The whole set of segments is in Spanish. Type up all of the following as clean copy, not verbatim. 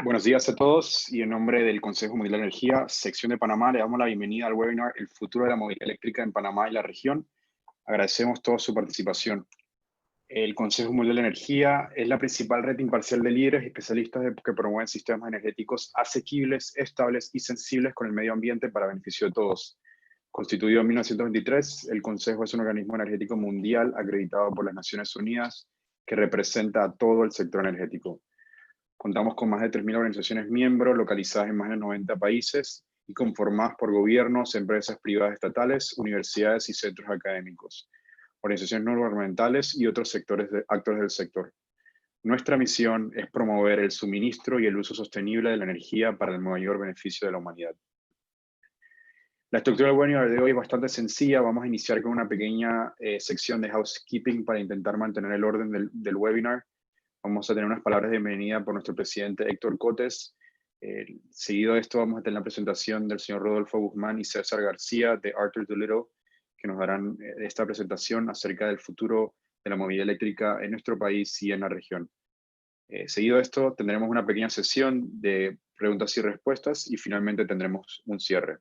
Buenos días a todos y en nombre del Consejo Mundial de Energía, sección de Panamá, le damos la bienvenida al webinar El futuro de la movilidad eléctrica en Panamá y la región. Agradecemos toda su participación. El Consejo Mundial de Energía es la principal red imparcial de líderes y especialistas que promueven sistemas energéticos asequibles, estables y sensibles con el medio ambiente para beneficio de todos. Constituido en 1923, el Consejo es un organismo energético mundial acreditado por las Naciones Unidas que representa a todo el sector energético. Contamos con más de 3.000 organizaciones miembros localizadas en más de 90 países y conformadas por gobiernos, empresas privadas estatales, universidades y centros académicos, organizaciones no gubernamentales y otros actores del sector. Nuestra misión es promover el suministro y el uso sostenible de la energía para el mayor beneficio de la humanidad. La estructura del webinar de hoy es bastante sencilla. Vamos a iniciar con una pequeña sección de housekeeping para intentar mantener el orden del webinar. Vamos a tener unas palabras de bienvenida por nuestro presidente Héctor Cotes. Seguido de esto vamos a tener la presentación del señor Rodolfo Guzmán y César García de Arthur Doolittle, que nos darán esta presentación acerca del futuro de la movilidad eléctrica en nuestro país y en la región. Seguido de esto tendremos una pequeña sesión de preguntas y respuestas y finalmente tendremos un cierre.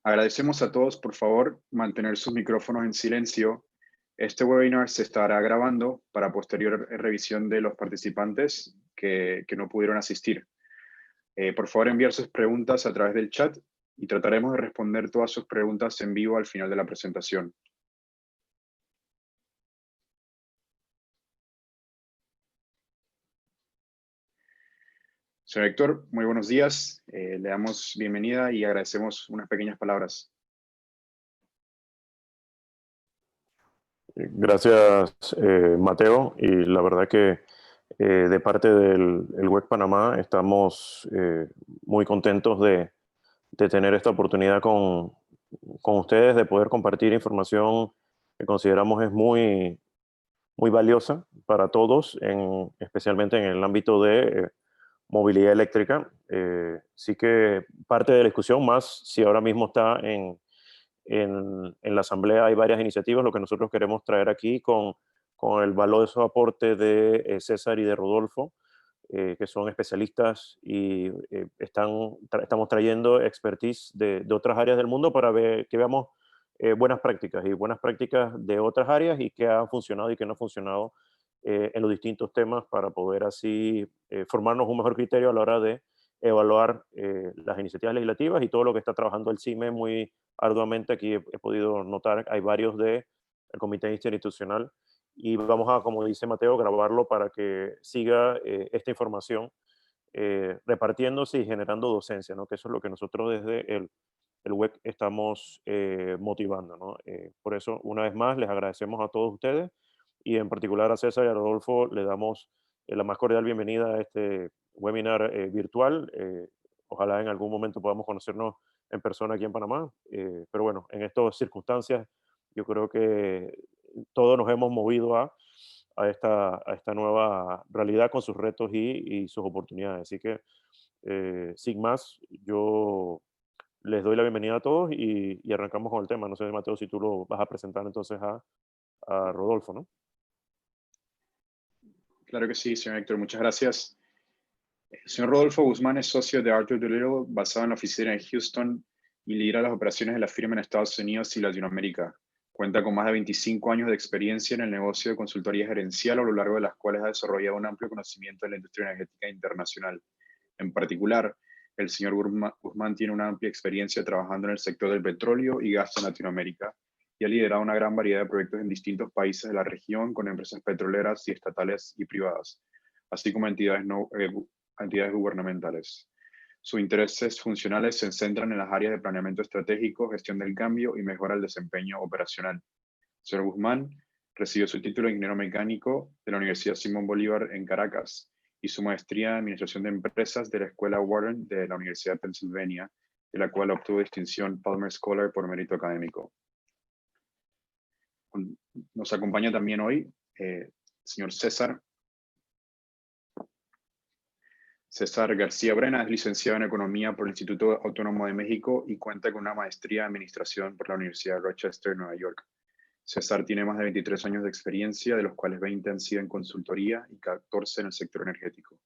Agradecemos a todos, por favor, mantener sus micrófonos en silencio. Este webinar se estará grabando para posterior revisión de los participantes que no pudieron asistir. Por favor, enviar sus preguntas a través del chat y trataremos de responder todas sus preguntas en vivo al final de la presentación. Señor Héctor, muy buenos días. Le damos bienvenida y agradecemos unas pequeñas palabras. Gracias, Mateo. Y la verdad que de parte del WEC Panamá estamos muy contentos de tener esta oportunidad con ustedes, de poder compartir información que consideramos es muy valiosa para todos, especialmente en el ámbito de movilidad eléctrica. Sí que parte de la discusión, más si ahora mismo está en la Asamblea hay varias iniciativas. Lo que nosotros queremos traer aquí con el valioso aporte de César y de Rodolfo, que son especialistas y estamos trayendo expertise de otras áreas del mundo para que veamos buenas prácticas de otras áreas y qué ha funcionado y qué no ha funcionado en los distintos temas para poder así formarnos un mejor criterio a la hora de evaluar las iniciativas legislativas y todo lo que está trabajando el CIME muy arduamente. Aquí he podido notar, hay varios del Comité Interinstitucional y vamos a, como dice Mateo, grabarlo para que siga esta información repartiéndose y generando docencia, ¿no? Que eso es lo que nosotros desde el WEC estamos motivando, ¿no? Por eso, una vez más, les agradecemos a todos ustedes y en particular a César y a Rodolfo le damos la más cordial bienvenida a este webinar virtual. Ojalá en algún momento podamos conocernos en persona aquí en Panamá, pero bueno, en estas circunstancias yo creo que todos nos hemos movido a esta nueva realidad con sus retos y sus oportunidades. Así que, sin más, yo les doy la bienvenida a todos y arrancamos con el tema. No sé, Mateo, si tú lo vas a presentar entonces a Rodolfo, ¿no? Claro que sí, señor Héctor, muchas gracias. El señor Rodolfo Guzmán es socio de Arthur Doolittle, basado en la oficina de Houston, y lidera las operaciones de la firma en Estados Unidos y Latinoamérica. Cuenta con más de 25 años de experiencia en el negocio de consultoría gerencial, a lo largo de las cuales ha desarrollado un amplio conocimiento de la industria energética internacional. En particular, el señor Guzmán tiene una amplia experiencia trabajando en el sector del petróleo y gas en Latinoamérica y ha liderado una gran variedad de proyectos en distintos países de la región con empresas petroleras y estatales y privadas, así como entidades gubernamentales. Sus intereses funcionales se centran en las áreas de planeamiento estratégico, gestión del cambio y mejora del desempeño operacional. Señor Guzmán recibió su título de ingeniero mecánico de la Universidad Simón Bolívar en Caracas y su maestría en Administración de Empresas de la Escuela Wharton de la Universidad de Pennsylvania, de la cual obtuvo distinción Palmer Scholar por mérito académico. Nos acompaña también hoy el señor César García Brena. Es licenciado en Economía por el Instituto Autónomo de México y cuenta con una maestría en Administración por la Universidad de Rochester, Nueva York. César tiene más de 23 años de experiencia, de los cuales 20 han sido en consultoría y 14 en el sector energético.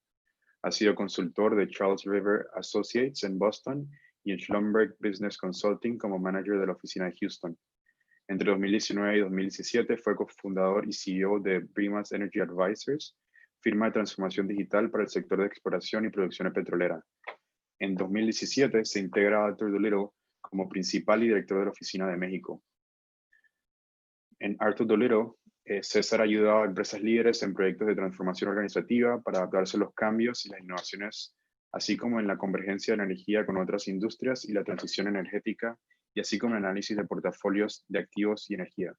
Ha sido consultor de Charles River Associates en Boston y en Schlumberg Business Consulting como manager de la oficina de Houston. Entre 2019 y 2017 fue cofundador y CEO de Brimas Energy Advisors, firma de transformación digital para el sector de exploración y producción petrolera. En 2017 se integra a Arthur Dolittle como principal y director de la oficina de México. En Arthur Dolittle, César ha ayudado a empresas líderes en proyectos de transformación organizativa para adaptarse a los cambios y las innovaciones, así como en la convergencia de la energía con otras industrias y la transición energética, y así como el análisis de portafolios de activos y energía.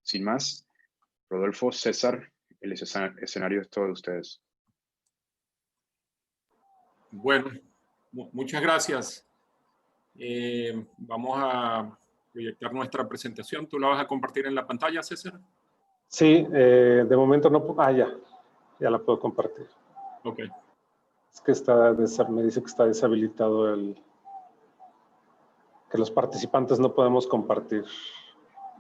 Sin más, Rodolfo, César, el escenario es todo de ustedes. Bueno, muchas gracias. Vamos a proyectar nuestra presentación. ¿Tú la vas a compartir en la pantalla, César? Sí, de momento no. Ya la puedo compartir. Ok. Es que me dice que está deshabilitado que los participantes no podemos compartir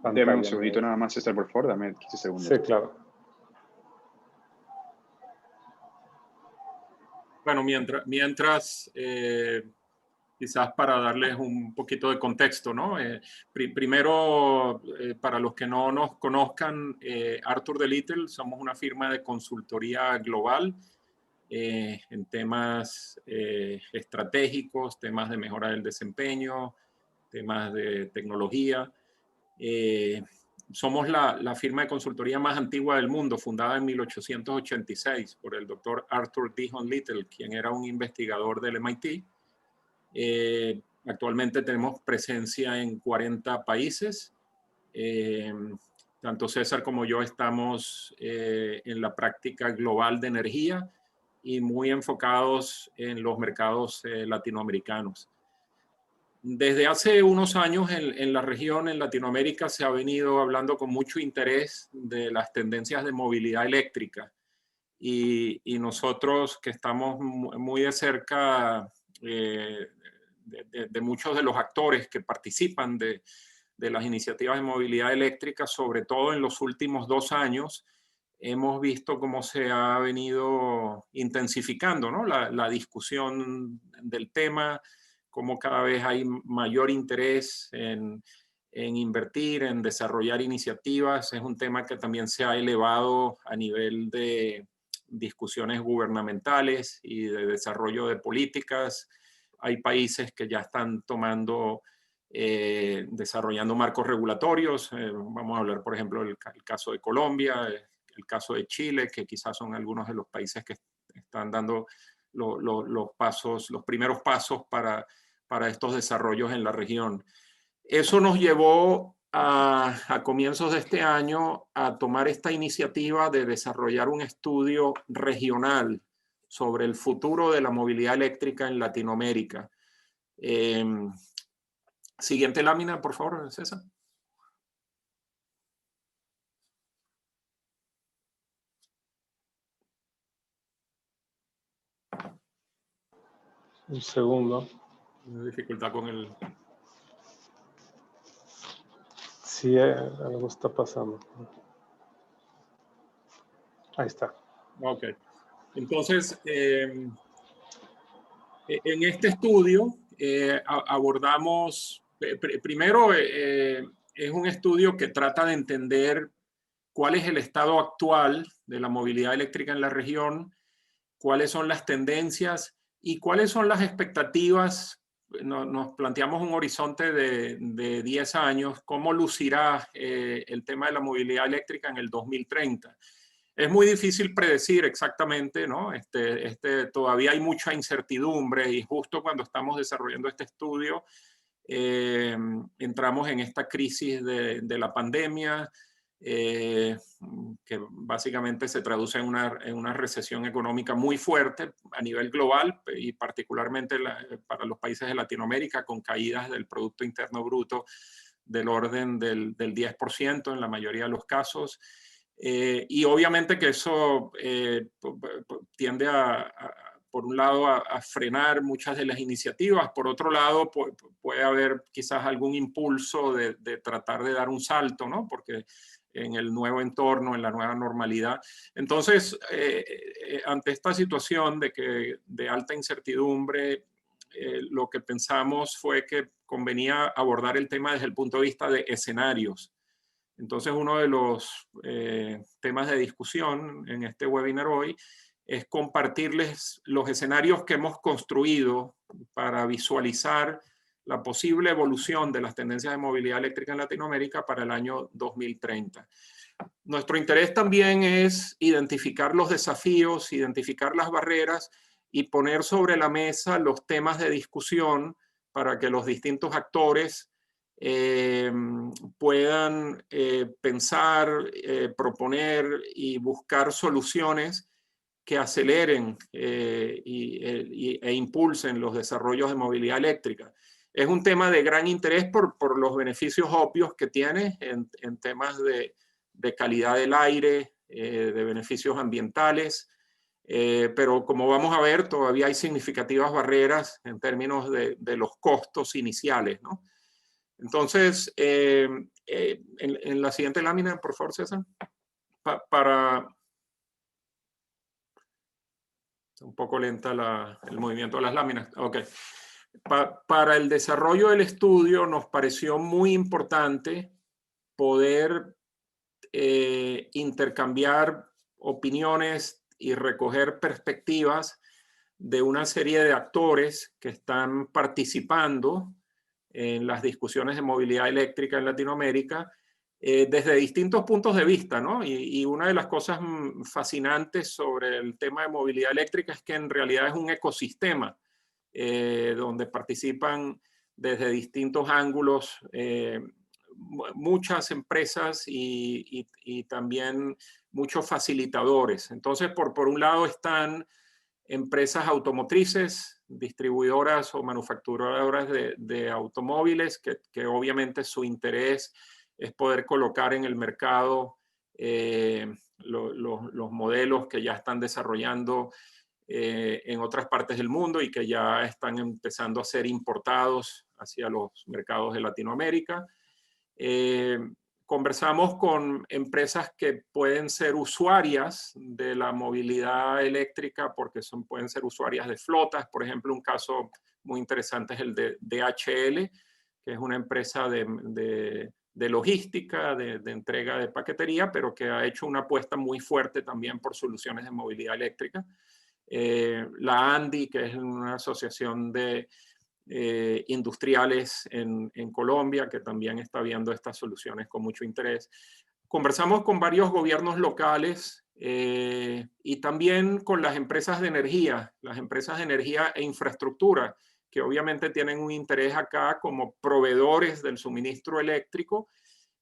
pantalla. Deme un segundito nada más, César, por favor, dame 15 segundos. Sí, claro. Bueno, mientras quizás para darles un poquito de contexto, ¿no? Primero, para los que no nos conozcan, Arthur Dolittle, somos una firma de consultoría global en temas estratégicos, temas de mejora del desempeño, temas de tecnología. Somos la firma de consultoría más antigua del mundo, fundada en 1886 por el doctor Arthur Dihon Little, quien era un investigador del MIT. Actualmente tenemos presencia en 40 países. Tanto César como yo estamos en la práctica global de energía y muy enfocados en los mercados latinoamericanos. Desde hace unos años en la región, en Latinoamérica, se ha venido hablando con mucho interés de las tendencias de movilidad eléctrica y nosotros que estamos muy de cerca de muchos de los actores que participan de las iniciativas de movilidad eléctrica, sobre todo en los últimos 2 años, hemos visto cómo se ha venido intensificando, ¿no? la discusión del tema, cómo cada vez hay mayor interés en invertir, en desarrollar iniciativas. Es un tema que también se ha elevado a nivel de discusiones gubernamentales y de desarrollo de políticas. Hay países que ya están desarrollando marcos regulatorios. Vamos a hablar, por ejemplo, del caso de Colombia, el caso de Chile, que quizás son algunos de los países que están dando los primeros pasos para estos desarrollos en la región. Eso nos llevó a comienzos de este año a tomar esta iniciativa de desarrollar un estudio regional sobre el futuro de la movilidad eléctrica en Latinoamérica. Siguiente lámina, por favor, César. Un segundo. Dificultad con el... Sí, algo está pasando. Ahí está. Ok. Entonces, en este estudio abordamos, primero, es un estudio que trata de entender cuál es el estado actual de la movilidad eléctrica en la región, cuáles son las tendencias y cuáles son las expectativas. Nos planteamos un horizonte de 10 años, cómo lucirá el tema de la movilidad eléctrica en el 2030. Es muy difícil predecir exactamente, ¿no? Todavía hay mucha incertidumbre y justo cuando estamos desarrollando este estudio entramos en esta crisis de la pandemia, que básicamente se traduce en una recesión económica muy fuerte a nivel global y particularmente para los países de Latinoamérica, con caídas del Producto Interno Bruto del orden del 10% en la mayoría de los casos. Y obviamente que eso tiende por un lado, a frenar muchas de las iniciativas. Por otro lado, puede haber quizás algún impulso de tratar de dar un salto, ¿no? Porque en el nuevo entorno, en la nueva normalidad. Entonces, ante esta situación de alta incertidumbre, lo que pensamos fue que convenía abordar el tema desde el punto de vista de escenarios. Entonces, uno de los temas de discusión en este webinar hoy es compartirles los escenarios que hemos construido para visualizar la posible evolución de las tendencias de movilidad eléctrica en Latinoamérica para el año 2030. Nuestro interés también es identificar los desafíos, identificar las barreras y poner sobre la mesa los temas de discusión para que los distintos actores puedan pensar, proponer y buscar soluciones que aceleren e impulsen los desarrollos de movilidad eléctrica. Es un tema de gran interés por los beneficios obvios que tiene en temas de calidad del aire, de beneficios ambientales, pero como vamos a ver, todavía hay significativas barreras en términos de los costos iniciales, ¿no? Entonces, en la siguiente lámina, por favor, César, un poco lenta el movimiento de las láminas. Ok. Para el desarrollo del estudio nos pareció muy importante poder intercambiar opiniones y recoger perspectivas de una serie de actores que están participando en las discusiones de movilidad eléctrica en Latinoamérica desde distintos puntos de vista, ¿no? Y una de las cosas fascinantes sobre el tema de movilidad eléctrica es que en realidad es un ecosistema donde participan desde distintos ángulos muchas empresas y también muchos facilitadores. Entonces, por un lado están empresas automotrices, distribuidoras o manufacturadoras de automóviles, que obviamente su interés es poder colocar en el mercado los modelos que ya están desarrollando en otras partes del mundo y que ya están empezando a ser importados hacia los mercados de Latinoamérica. Conversamos con empresas que pueden ser usuarias de la movilidad eléctrica porque pueden ser usuarias de flotas. Por ejemplo, un caso muy interesante es el de DHL, que es una empresa de logística, de entrega de paquetería, pero que ha hecho una apuesta muy fuerte también por soluciones de movilidad eléctrica. La ANDI, que es una asociación de industriales en Colombia, que también está viendo estas soluciones con mucho interés. Conversamos con varios gobiernos locales y también con las empresas de energía e infraestructura, que obviamente tienen un interés acá como proveedores del suministro eléctrico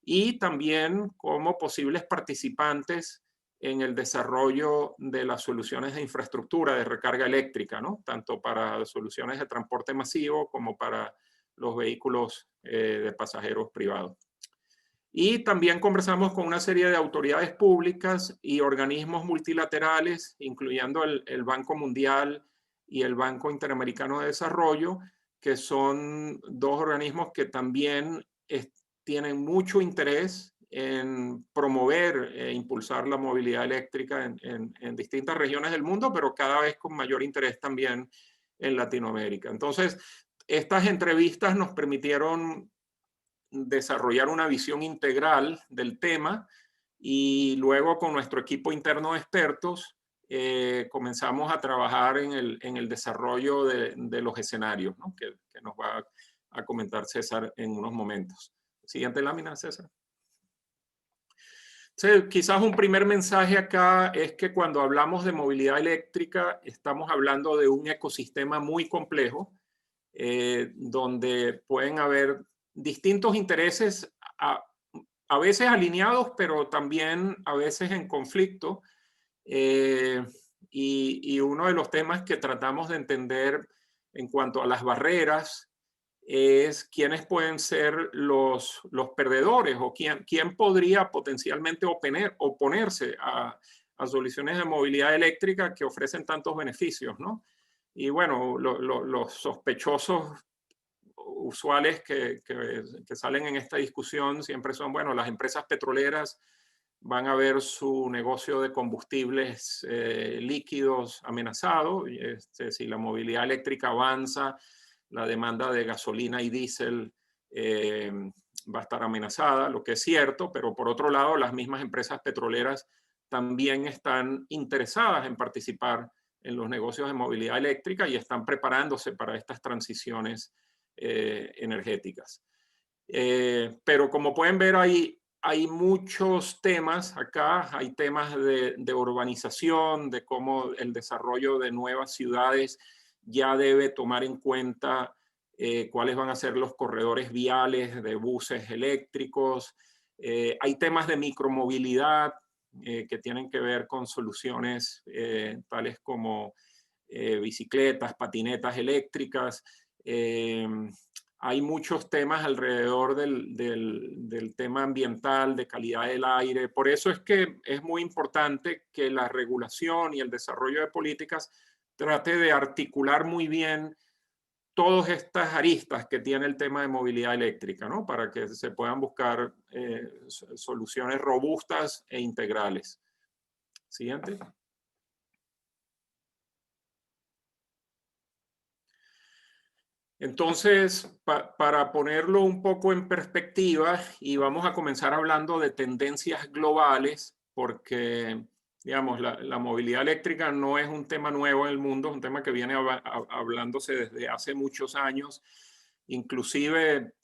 y también como posibles participantes en el desarrollo de las soluciones de infraestructura de recarga eléctrica, ¿no? Tanto para soluciones de transporte masivo como para los vehículos de pasajeros privados. Y también conversamos con una serie de autoridades públicas y organismos multilaterales, incluyendo el Banco Mundial y el Banco Interamericano de Desarrollo, que son dos organismos que también tienen mucho interés en promover e impulsar la movilidad eléctrica en distintas regiones del mundo, pero cada vez con mayor interés también en Latinoamérica. Entonces, estas entrevistas nos permitieron desarrollar una visión integral del tema y luego con nuestro equipo interno de expertos comenzamos a trabajar en el desarrollo de los escenarios, ¿no? que nos va a comentar César en unos momentos. Siguiente lámina, César. Sí, quizás un primer mensaje acá es que cuando hablamos de movilidad eléctrica estamos hablando de un ecosistema muy complejo donde pueden haber distintos intereses a veces alineados, pero también a veces en conflicto. Y uno de los temas que tratamos de entender en cuanto a las barreras es quiénes pueden ser los perdedores o quién podría potencialmente oponerse a soluciones de movilidad eléctrica que ofrecen tantos beneficios, ¿no? Y bueno, los sospechosos usuales que salen en esta discusión siempre son, bueno, las empresas petroleras van a ver su negocio de combustibles líquidos amenazado. Si la movilidad eléctrica avanza, la demanda de gasolina y diésel va a estar amenazada, lo que es cierto, pero por otro lado, las mismas empresas petroleras también están interesadas en participar en los negocios de movilidad eléctrica y están preparándose para estas transiciones energéticas. Pero como pueden ver, hay muchos temas acá. Hay temas de urbanización, de cómo el desarrollo de nuevas ciudades ya debe tomar en cuenta cuáles van a ser los corredores viales de buses eléctricos. Hay temas de micromovilidad que tienen que ver con soluciones tales como bicicletas, patinetas eléctricas. Hay muchos temas alrededor del tema ambiental, de calidad del aire. Por eso es que es muy importante que la regulación y el desarrollo de políticas trate de articular muy bien todas estas aristas que tiene el tema de movilidad eléctrica, ¿no? Para que se puedan buscar soluciones robustas e integrales. Siguiente. Entonces, para ponerlo un poco en perspectiva, y vamos a comenzar hablando de tendencias globales, porque, digamos, la movilidad eléctrica no es un tema nuevo en el mundo, es un tema que viene hablándose desde hace muchos años. Inclusive,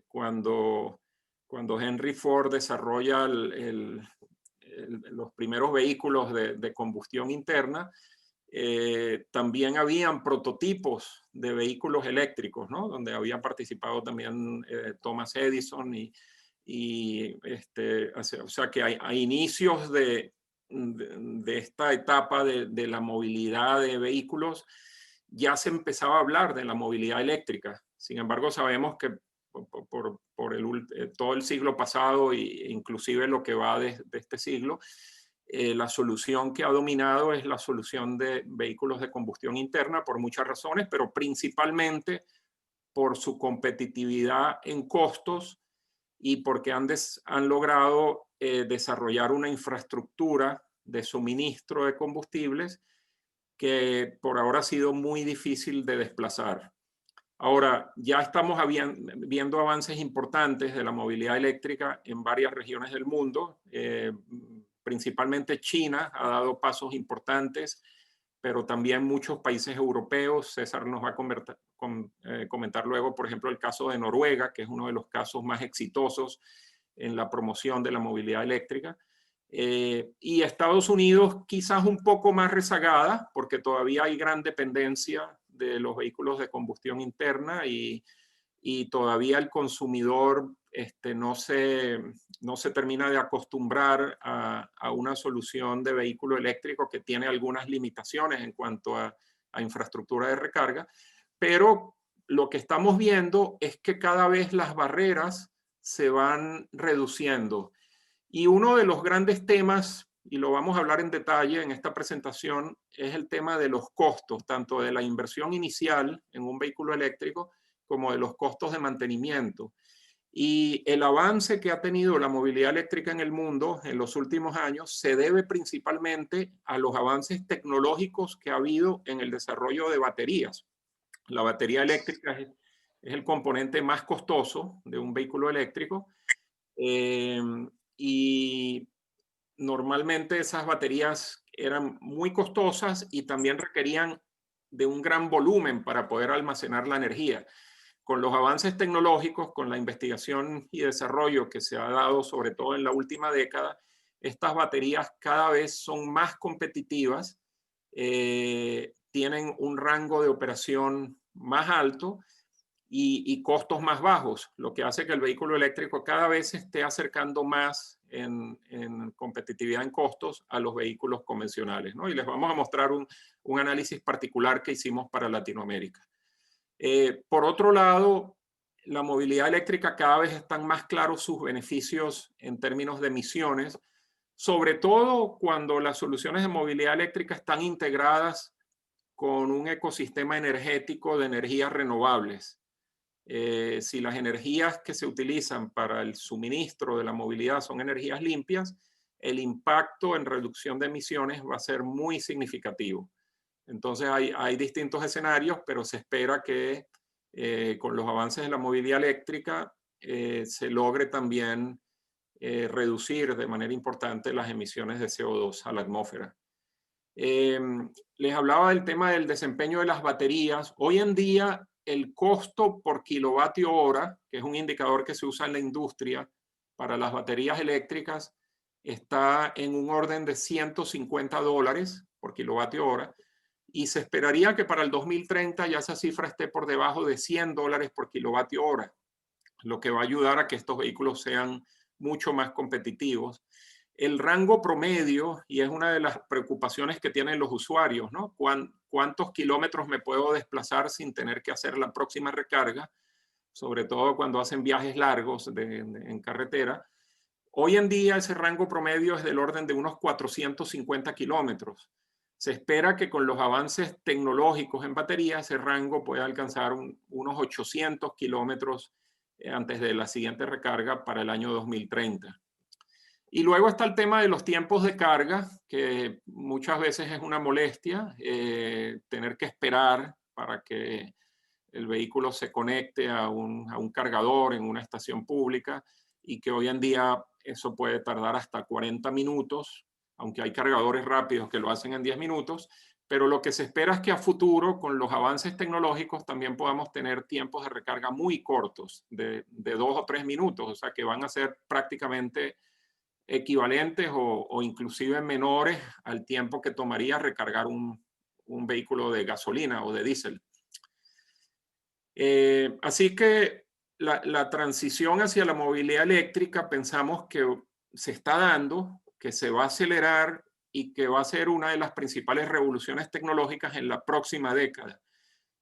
cuando Henry Ford desarrolla los primeros vehículos de combustión interna, también habían prototipos de vehículos eléctricos, ¿no? Donde había participado también Thomas Edison o sea que a inicios de esta etapa de la movilidad de vehículos ya se empezaba a hablar de la movilidad eléctrica. Sin embargo, sabemos que por todo el siglo pasado e inclusive lo que va de este siglo, la solución que ha dominado es la solución de vehículos de combustión interna por muchas razones, pero principalmente por su competitividad en costos y porque han logrado desarrollar una infraestructura de suministro de combustibles que por ahora ha sido muy difícil de desplazar. Ahora, ya estamos viendo avances importantes de la movilidad eléctrica en varias regiones del mundo. Principalmente China ha dado pasos importantes, pero también muchos países europeos. César nos va a comentar luego, por ejemplo, el caso de Noruega, que es uno de los casos más exitosos en la promoción de la movilidad eléctrica. Y Estados Unidos quizás un poco más rezagada, porque todavía hay gran dependencia de los vehículos de combustión interna y todavía el consumidor no se termina de acostumbrar a una solución de vehículo eléctrico que tiene algunas limitaciones en cuanto a infraestructura de recarga, pero lo que estamos viendo es que cada vez las barreras se van reduciendo. Y uno de los grandes temas, y lo vamos a hablar en detalle en esta presentación, es el tema de los costos, tanto de la inversión inicial en un vehículo eléctrico como de los costos de mantenimiento. Y el avance que ha tenido la movilidad eléctrica en el mundo en los últimos años se debe principalmente a los avances tecnológicos que ha habido en el desarrollo de baterías. La batería eléctrica es el componente más costoso de un vehículo eléctrico. Y normalmente esas baterías eran muy costosas y también requerían de un gran volumen para poder almacenar la energía. Con los avances tecnológicos, con la investigación y desarrollo que se ha dado, sobre todo en la última década, estas baterías cada vez son más competitivas, tienen un rango de operación más alto y costos más bajos, lo que hace que el vehículo eléctrico cada vez se esté acercando más en competitividad en costos a los vehículos convencionales, ¿no? Y les vamos a mostrar un análisis particular que hicimos para Latinoamérica. Por otro lado, la movilidad eléctrica cada vez están más claros sus beneficios en términos de emisiones, sobre todo cuando las soluciones de movilidad eléctrica están integradas con un ecosistema energético de energías renovables. Si las energías que se utilizan para el suministro de la movilidad son energías limpias, el impacto en reducción de emisiones va a ser muy significativo. Entonces hay distintos escenarios, pero se espera que con los avances de la movilidad eléctrica se logre también reducir de manera importante las emisiones de CO2 a la atmósfera. Les hablaba del tema del desempeño de las baterías. Hoy en día el costo por kilovatio hora, que es un indicador que se usa en la industria para las baterías eléctricas, está en un orden de $150 por kilovatio hora, y se esperaría que para el 2030 ya esa cifra esté por debajo de $100 por kilovatio hora, lo que va a ayudar a que estos vehículos sean mucho más competitivos. El rango promedio, y es una de las preocupaciones que tienen los usuarios, ¿no? ¿Cuántos kilómetros me puedo desplazar sin tener que hacer la próxima recarga? Sobre todo cuando hacen viajes largos en carretera. Hoy en día ese rango promedio es del orden de unos 450 kilómetros. Se espera que con los avances tecnológicos en batería ese rango pueda alcanzar unos 800 kilómetros antes de la siguiente recarga para el año 2030. Y luego está el tema de los tiempos de carga, que muchas veces es una molestia tener que esperar para que el vehículo se conecte a un cargador en una estación pública, y que hoy en día eso puede tardar hasta 40 minutos, aunque hay cargadores rápidos que lo hacen en 10 minutos, pero lo que se espera es que a futuro, con los avances tecnológicos, también podamos tener tiempos de recarga muy cortos, de 2 o 3 minutos, o sea que van a ser prácticamente equivalentes o inclusive menores al tiempo que tomaría recargar un vehículo de gasolina o de diésel. Así que la transición hacia la movilidad eléctrica pensamos que se está dando, que se va a acelerar y que va a ser una de las principales revoluciones tecnológicas en la próxima década.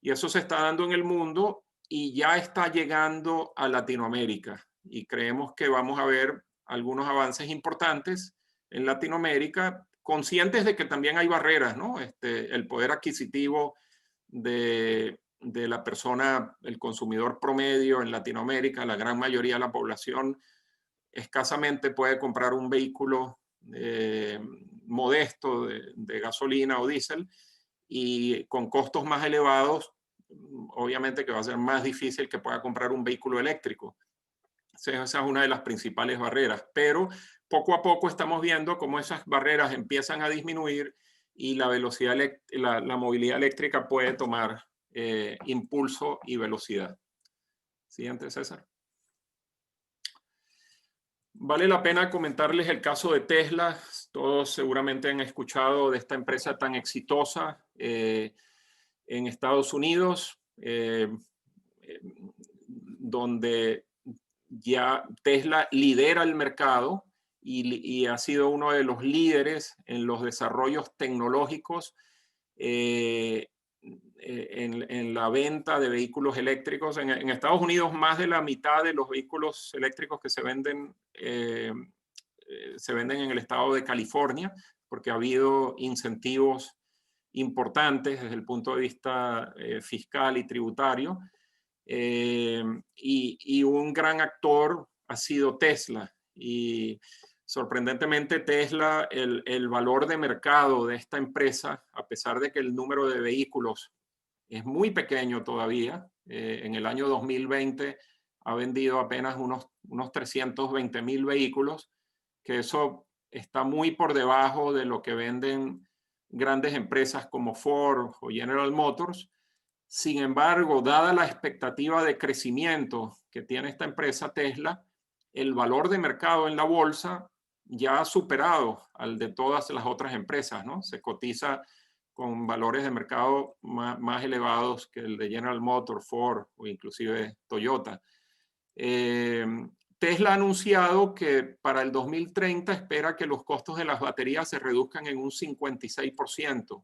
Y eso se está dando en el mundo y ya está llegando a Latinoamérica. Y creemos que vamos a ver algunos avances importantes en Latinoamérica, conscientes de que también hay barreras, ¿no? El poder adquisitivo de la persona, el consumidor promedio en Latinoamérica, la gran mayoría de la población escasamente puede comprar un vehículo modesto de gasolina o diésel, y con costos más elevados, obviamente que va a ser más difícil que pueda comprar un vehículo eléctrico. Esa es una de las principales barreras, pero poco a poco estamos viendo cómo esas barreras empiezan a disminuir y la velocidad, la movilidad eléctrica puede tomar impulso y velocidad. Siguiente, César. Vale la pena comentarles el caso de Tesla. Todos seguramente han escuchado de esta empresa tan exitosa en Estados Unidos, donde ya Tesla lidera el mercado y ha sido uno de los líderes en los desarrollos tecnológicos en la venta de vehículos eléctricos. En Estados Unidos, más de la mitad de los vehículos eléctricos que se venden en el estado de California, porque ha habido incentivos importantes desde el punto de vista fiscal y tributario. Y un gran actor ha sido Tesla, y sorprendentemente Tesla, el valor de mercado de esta empresa, a pesar de que el número de vehículos es muy pequeño todavía, en el año 2020 ha vendido apenas unos 320,000 vehículos, que eso está muy por debajo de lo que venden grandes empresas como Ford o General Motors. Sin embargo, dada la expectativa de crecimiento que tiene esta empresa Tesla, el valor de mercado en la bolsa ya ha superado al de todas las otras empresas, ¿no? Se cotiza con valores de mercado más elevados que el de General Motors, Ford o inclusive Toyota. Tesla ha anunciado que para el 2030 espera que los costos de las baterías se reduzcan en un 56%.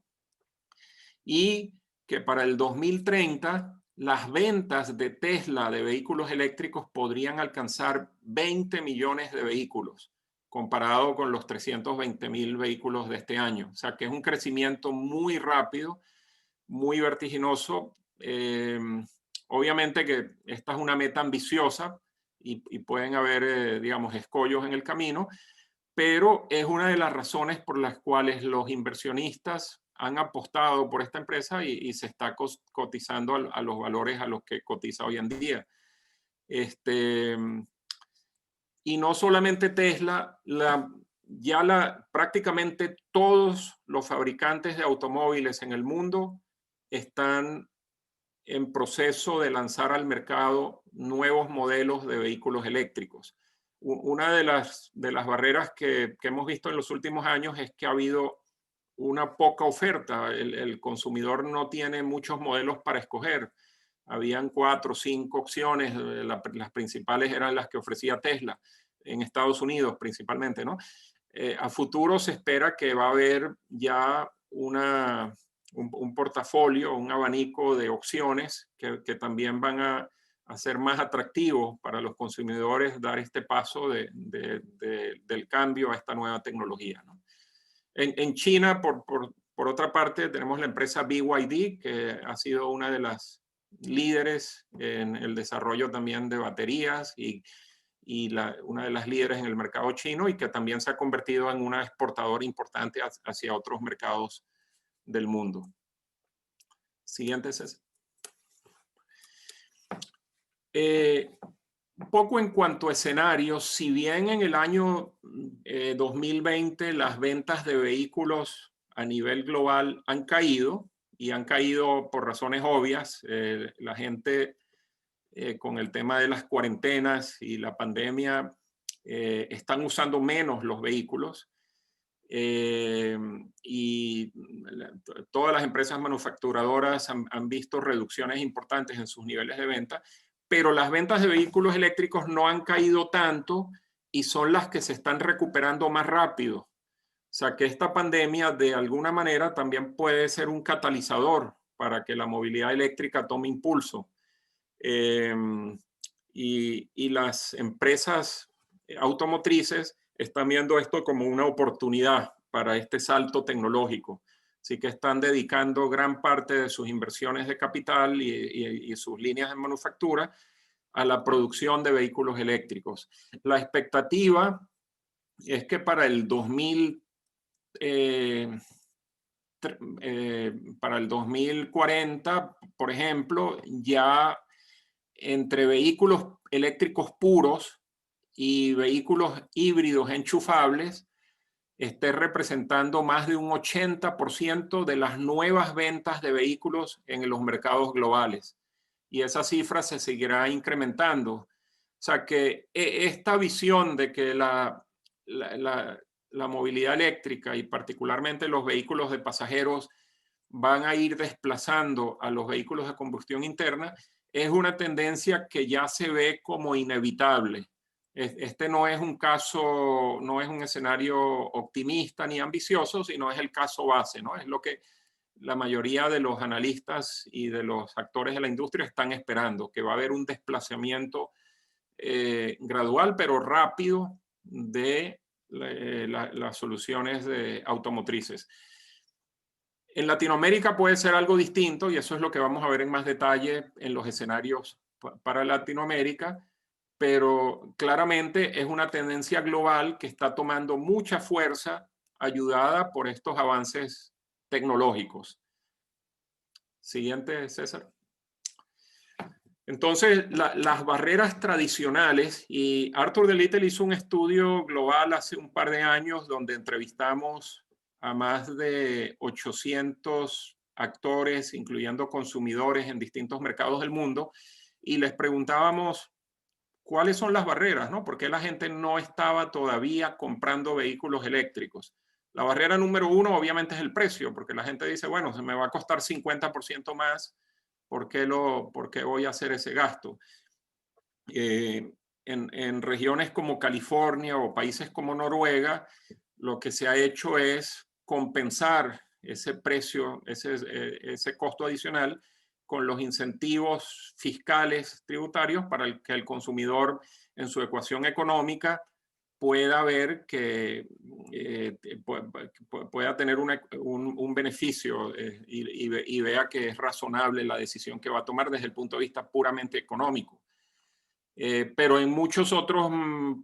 Y que para el 2030 las ventas de Tesla de vehículos eléctricos podrían alcanzar 20 millones de vehículos, comparado con los 320,000 vehículos de este año. O sea que es un crecimiento muy rápido, muy vertiginoso. Obviamente que esta es una meta ambiciosa y pueden haber, digamos, escollos en el camino, pero es una de las razones por las cuales los inversionistas han apostado por esta empresa y se está cotizando a los valores a los que cotiza hoy en día. Y no solamente Tesla, prácticamente todos los fabricantes de automóviles en el mundo están en proceso de lanzar al mercado nuevos modelos de vehículos eléctricos. Una de las barreras que hemos visto en los últimos años es que ha habido una poca oferta. El consumidor no tiene muchos modelos para escoger. Habían 4 o 5 opciones, las principales eran las que ofrecía Tesla, en Estados Unidos principalmente, ¿no? A futuro se espera que va a haber ya un portafolio, un abanico de opciones que también van a ser más atractivos para los consumidores dar este paso del cambio a esta nueva tecnología, ¿no? En China, por otra parte, tenemos la empresa BYD, que ha sido una de las líderes en el desarrollo también de baterías y una de las líderes en el mercado chino, y que también se ha convertido en una exportadora importante hacia otros mercados del mundo. Siguiente, César. Un poco en cuanto a escenarios, si bien en el año 2020 las ventas de vehículos a nivel global han caído, y han caído por razones obvias, la gente con el tema de las cuarentenas y la pandemia están usando menos los vehículos, y todas las empresas manufacturadoras han visto reducciones importantes en sus niveles de venta, pero las ventas de vehículos eléctricos no han caído tanto y son las que se están recuperando más rápido. O sea que esta pandemia de alguna manera también puede ser un catalizador para que la movilidad eléctrica tome impulso. Y las empresas automotrices están viendo esto como una oportunidad para este salto tecnológico. Así que están dedicando gran parte de sus inversiones de capital y sus líneas de manufactura a la producción de vehículos eléctricos. La expectativa es que para el 2040, por ejemplo, ya entre vehículos eléctricos puros y vehículos híbridos enchufables esté representando más de un 80% de las nuevas ventas de vehículos en los mercados globales. Y esa cifra se seguirá incrementando. O sea que esta visión de que la movilidad eléctrica y particularmente los vehículos de pasajeros van a ir desplazando a los vehículos de combustión interna es una tendencia que ya se ve como inevitable. Este no es un caso, no es un escenario optimista ni ambicioso, sino es el caso base, ¿no? Es lo que la mayoría de los analistas y de los actores de la industria están esperando, que va a haber un desplazamiento gradual pero rápido de las soluciones automotrices. En Latinoamérica puede ser algo distinto, y eso es lo que vamos a ver en más detalle en los escenarios para Latinoamérica, pero claramente es una tendencia global que está tomando mucha fuerza, ayudada por estos avances tecnológicos. Siguiente, César. Entonces, las barreras tradicionales, y Arthur de Little hizo un estudio global hace un par de años donde entrevistamos a más de 800 actores, incluyendo consumidores en distintos mercados del mundo, y les preguntábamos cuáles son las barreras, ¿no? ¿Por qué la gente no estaba todavía comprando vehículos eléctricos? La barrera número uno obviamente es el precio, porque la gente dice, bueno, se me va a costar 50% más, ¿por qué voy a hacer ese gasto? En regiones como California o países como Noruega, lo que se ha hecho es compensar ese precio, ese costo adicional con los incentivos fiscales tributarios para que el consumidor en su ecuación económica pueda ver que pueda tener un beneficio y vea que es razonable la decisión que va a tomar desde el punto de vista puramente económico. Pero en muchos otros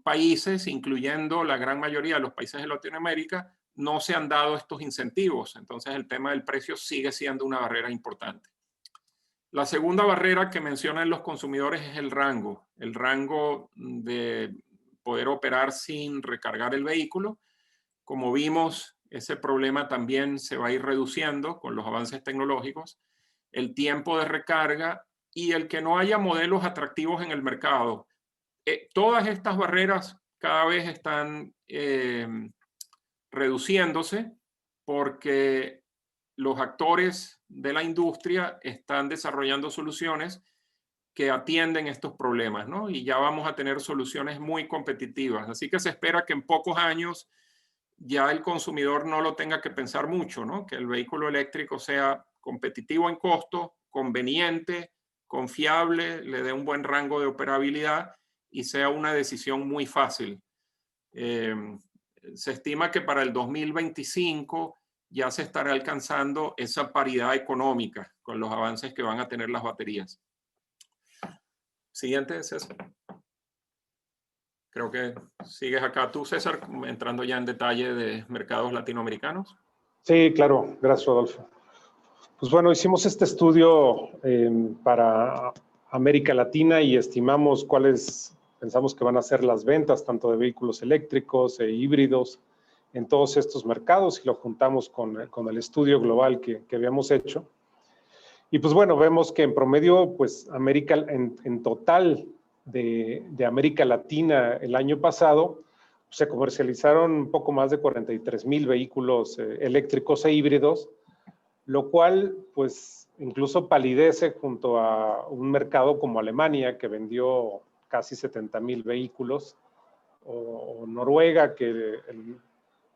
países, incluyendo la gran mayoría de los países de Latinoamérica, no se han dado estos incentivos. Entonces el tema del precio sigue siendo una barrera importante. La segunda barrera que mencionan los consumidores es el rango de poder operar sin recargar el vehículo. Como vimos, ese problema también se va a ir reduciendo con los avances tecnológicos. El tiempo de recarga y el que no haya modelos atractivos en el mercado. Todas estas barreras cada vez están reduciéndose porque los actores de la industria están desarrollando soluciones que atienden estos problemas, ¿no? Y ya vamos a tener soluciones muy competitivas. Así que se espera que en pocos años ya el consumidor no lo tenga que pensar mucho, ¿no? Que el vehículo eléctrico sea competitivo en costo, conveniente, confiable, le dé un buen rango de operabilidad y sea una decisión muy fácil. Se estima que para el 2025 ya se estará alcanzando esa paridad económica con los avances que van a tener las baterías. Siguiente, César. Creo que sigues acá tú, César, entrando ya en detalle de mercados latinoamericanos. Sí, claro. Gracias, Rodolfo. Pues bueno, hicimos este estudio para América Latina y estimamos cuáles pensamos que van a ser las ventas tanto de vehículos eléctricos e híbridos en todos estos mercados y lo juntamos con el estudio global que habíamos hecho. Y pues bueno, vemos que en promedio, pues América, en total de América Latina el año pasado, se comercializaron un poco más de 43,000 vehículos eléctricos e híbridos, lo cual pues incluso palidece junto a un mercado como Alemania, que vendió casi 70,000 vehículos, o Noruega, que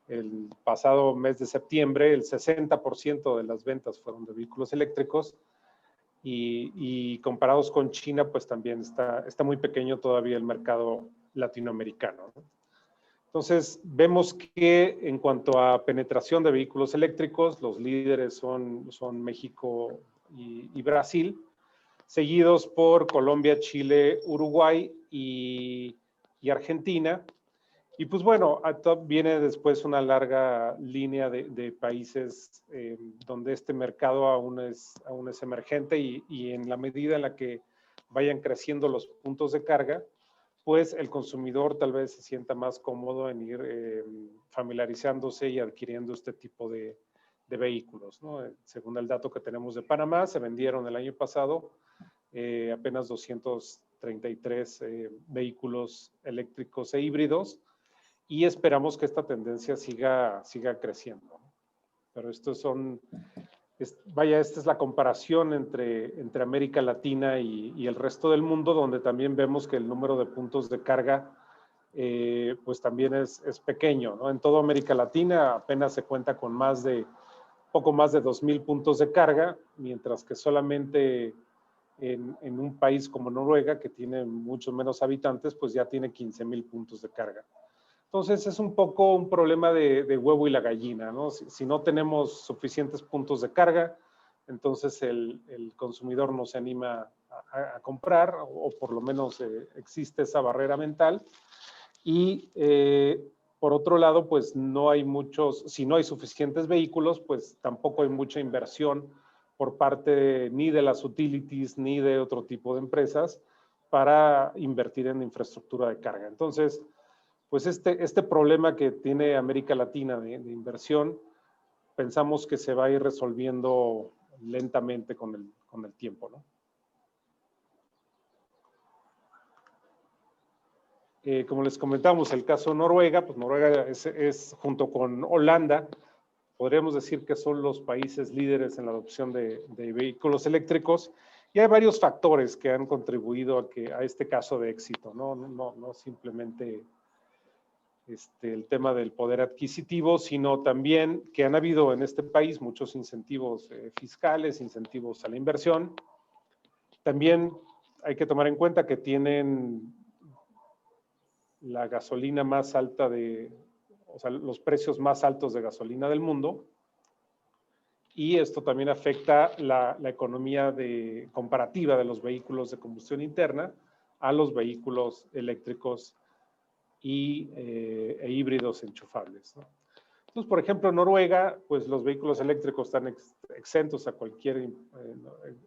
el pasado mes de septiembre el 60% de las ventas fueron de vehículos eléctricos, y comparados con China, pues también está muy pequeño todavía el mercado latinoamericano, ¿no? Entonces, vemos que en cuanto a penetración de vehículos eléctricos, los líderes son México y Brasil, seguidos por Colombia, Chile, Uruguay y Argentina. Y pues bueno, viene después una larga línea de países donde este mercado aún es emergente y en la medida en la que vayan creciendo los puntos de carga, pues el consumidor tal vez se sienta más cómodo en ir familiarizándose y adquiriendo este tipo de vehículos, ¿no? Según el dato que tenemos de Panamá, se vendieron el año pasado apenas 233 vehículos eléctricos e híbridos, y esperamos que esta tendencia siga creciendo. Pero estos son, esta es la comparación entre América Latina y el resto del mundo, donde también vemos que el número de puntos de carga pues también es pequeño, ¿no? En toda América Latina apenas se cuenta con poco más de 2,000 puntos de carga, mientras que solamente en un país como Noruega, que tiene mucho menos habitantes, pues ya tiene 15,000 puntos de carga. Entonces es un poco un problema de huevo y la gallina, ¿no? Si no tenemos suficientes puntos de carga, entonces el consumidor no se anima a comprar, o por lo menos existe esa barrera mental. Y por otro lado, pues si no hay suficientes vehículos, pues tampoco hay mucha inversión por parte ni de las utilities ni de otro tipo de empresas para invertir en infraestructura de carga. Entonces, pues este problema que tiene América Latina de inversión, pensamos que se va a ir resolviendo lentamente con el tiempo, ¿no? Como les comentamos, el caso de Noruega, pues Noruega es junto con Holanda, podríamos decir que son los países líderes en la adopción de vehículos eléctricos, y hay varios factores que han contribuido a este caso de éxito, no simplemente el tema del poder adquisitivo, sino también que han habido en este país muchos incentivos fiscales, incentivos a la inversión. También hay que tomar en cuenta que tienen la gasolina más alta o sea, los precios más altos de gasolina del mundo. Y esto también afecta la economía comparativa de los vehículos de combustión interna a los vehículos eléctricos e híbridos enchufables, ¿no? Entonces, por ejemplo, en Noruega, pues los vehículos eléctricos están exentos a cualquier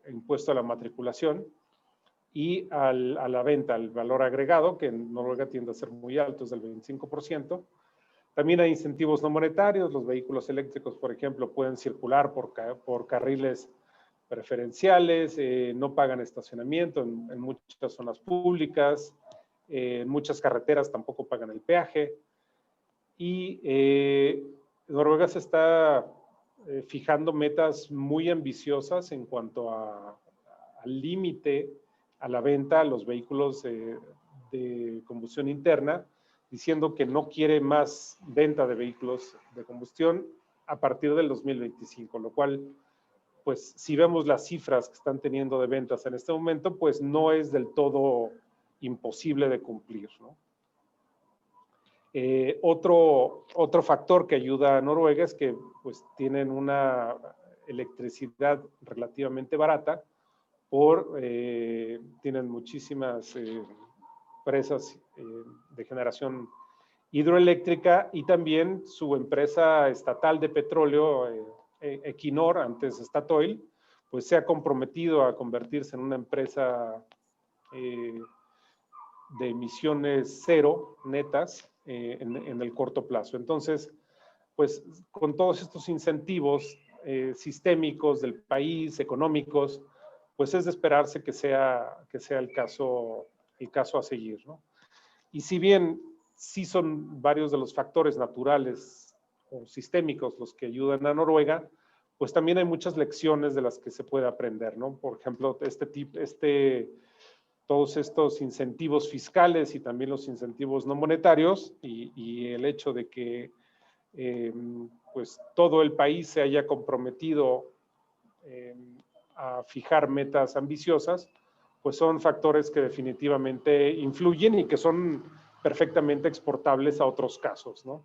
impuesto a la matriculación y a la venta, al valor agregado, que en Noruega tiende a ser muy alto, es del 25%. También hay incentivos no monetarios. Los vehículos eléctricos, por ejemplo, pueden circular por carriles preferenciales, no pagan estacionamiento en muchas zonas públicas, en muchas carreteras tampoco pagan el peaje. Y Noruega se está fijando metas muy ambiciosas en cuanto al límite a la venta a los vehículos de combustión interna, diciendo que no quiere más venta de vehículos de combustión a partir del 2025, lo cual, pues, si vemos las cifras que están teniendo de ventas en este momento, pues no es del todo imposible de cumplir, ¿no? Otro factor que ayuda a Noruega es que, pues, tienen una electricidad relativamente barata, tienen muchísimas presas de generación hidroeléctrica, y también su empresa estatal de petróleo, Equinor, antes Statoil, pues se ha comprometido a convertirse en una empresa de emisiones cero netas en el corto plazo. Entonces, pues con todos estos incentivos sistémicos del país, económicos, pues es de esperarse que sea el caso a seguir, ¿no? Y si bien sí son varios de los factores naturales o sistémicos los que ayudan a Noruega, pues también hay muchas lecciones de las que se puede aprender, ¿no? Por ejemplo, todos estos incentivos fiscales y también los incentivos no monetarios, y el hecho de que pues todo el país se haya comprometido a fijar metas ambiciosas, pues son factores que definitivamente influyen y que son perfectamente exportables a otros casos, ¿no?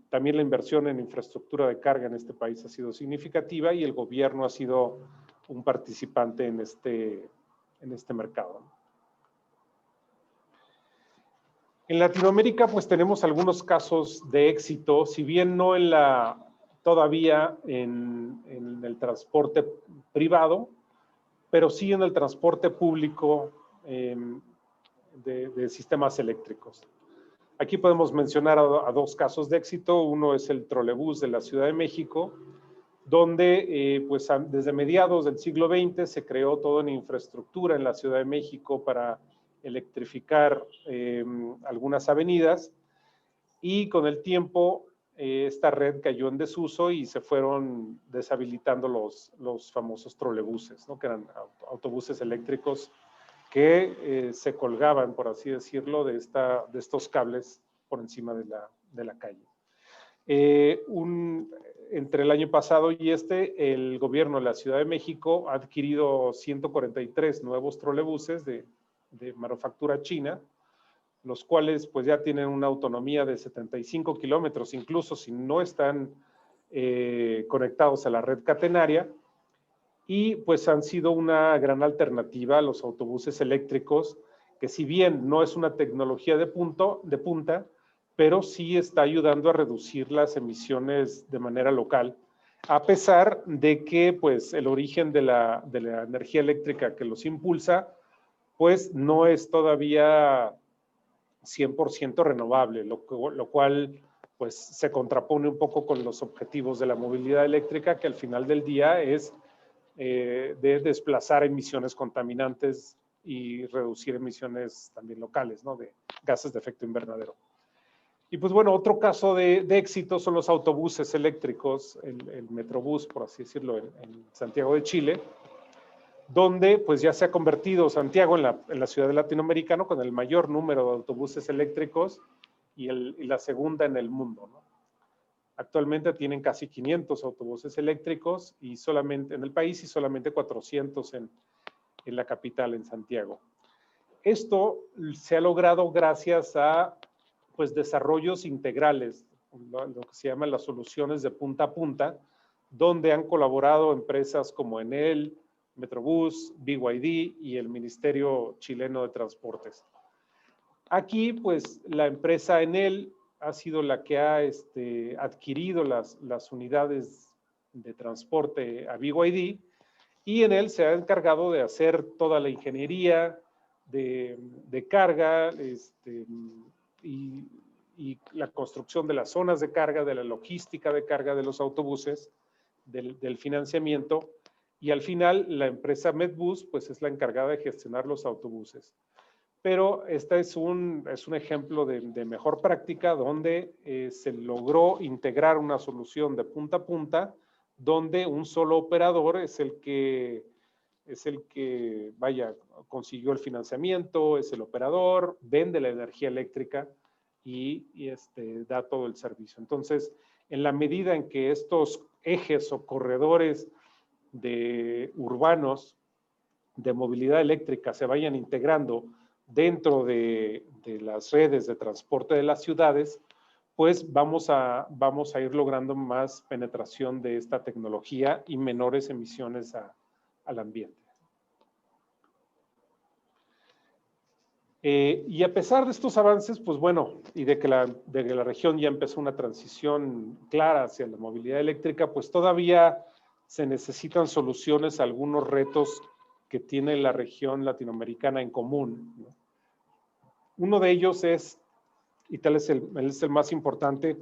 También la inversión en infraestructura de carga en este país ha sido significativa, y el gobierno ha sido un participante en este mercado. En Latinoamérica, pues tenemos algunos casos de éxito, si bien no todavía en el transporte privado, pero sí en el transporte público de sistemas eléctricos. Aquí podemos mencionar a dos casos de éxito. Uno es el trolebús de la Ciudad de México, donde pues desde mediados del siglo XX se creó toda una infraestructura en la Ciudad de México para electrificar algunas avenidas, y con el tiempo esta red cayó en desuso y se fueron deshabilitando los famosos trolebuses, ¿no? Que eran autobuses eléctricos que se colgaban, por así decirlo, de estos cables por encima de la calle. Entre el año pasado y el gobierno de la Ciudad de México ha adquirido 143 nuevos trolebuses de manufactura china, los cuales pues ya tienen una autonomía de 75 kilómetros, incluso si no están conectados a la red catenaria, y pues han sido una gran alternativa a los autobuses eléctricos, que si bien no es una tecnología de punta, pero sí está ayudando a reducir las emisiones de manera local, a pesar de que pues el origen de la energía eléctrica que los impulsa pues no es todavía 100% renovable, lo cual pues se contrapone un poco con los objetivos de la movilidad eléctrica, que al final del día es de desplazar emisiones contaminantes y reducir emisiones también locales, ¿no? De gases de efecto invernadero. Y pues bueno, otro caso de éxito son los autobuses eléctricos, el Metrobús, por así decirlo, en Santiago de Chile, donde pues ya se ha convertido Santiago en la ciudad latinoamericana con el mayor número de autobuses eléctricos y la segunda en el mundo, ¿no? Actualmente tienen casi 500 autobuses eléctricos en el país, y solamente 400 en la capital, en Santiago. Esto se ha logrado gracias a pues, desarrollos integrales, lo que se llaman las soluciones de punta a punta, donde han colaborado empresas como Enel, Metrobús, BYD y el Ministerio Chileno de Transportes. Aquí, pues, la empresa Enel ha sido la que ha adquirido las unidades de transporte a BYD, y Enel se ha encargado de hacer toda la ingeniería de carga y la construcción de las zonas de carga, de la logística de carga de los autobuses, del financiamiento, y al final la empresa Medbus pues es la encargada de gestionar los autobuses. Pero este es un ejemplo de mejor práctica donde se logró integrar una solución de punta a punta, donde un solo operador es el que vaya, consiguió el financiamiento, es el operador, vende la energía eléctrica y da todo el servicio. Entonces, en la medida en que estos ejes o corredores urbanos de movilidad eléctrica se vayan integrando dentro de las redes de transporte de las ciudades, pues vamos a ir logrando más penetración de esta tecnología y menores emisiones al ambiente. Y a pesar de estos avances, pues bueno, y de que la región ya empezó una transición clara hacia la movilidad eléctrica, pues todavía se necesitan soluciones a algunos retos que tiene la región latinoamericana en común, ¿no? Uno de ellos es, y tal es el más importante,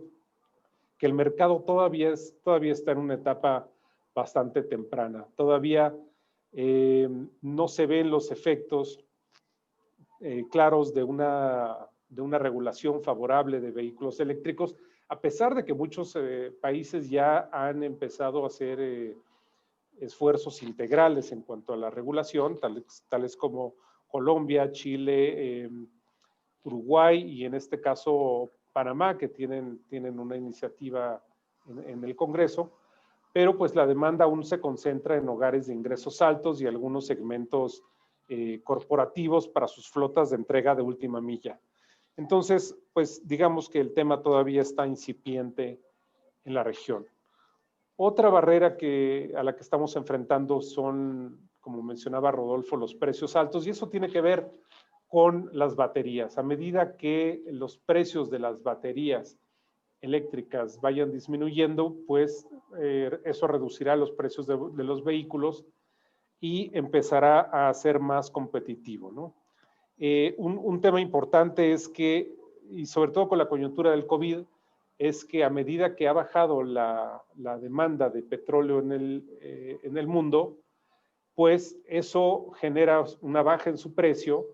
que el mercado todavía está en una etapa bastante temprana. Todavía no se ven los efectos claros de una regulación favorable de vehículos eléctricos, a pesar de que muchos países ya han empezado a hacer esfuerzos integrales en cuanto a la regulación, tales como Colombia, Chile, Uruguay y en este caso Panamá, que tienen una iniciativa en el Congreso, pero pues la demanda aún se concentra en hogares de ingresos altos y algunos segmentos corporativos para sus flotas de entrega de última milla. Entonces, pues digamos que el tema todavía está incipiente en la región. Otra barrera a la que estamos enfrentando son, como mencionaba Rodolfo, los precios altos, y eso tiene que ver con las baterías. A medida que los precios de las baterías eléctricas vayan disminuyendo, pues eso reducirá los precios de los vehículos y empezará a ser más competitivo, ¿no? Un tema importante es que, y sobre todo con la coyuntura del COVID, es que a medida que ha bajado la demanda de petróleo en el mundo, pues eso genera una baja en su precio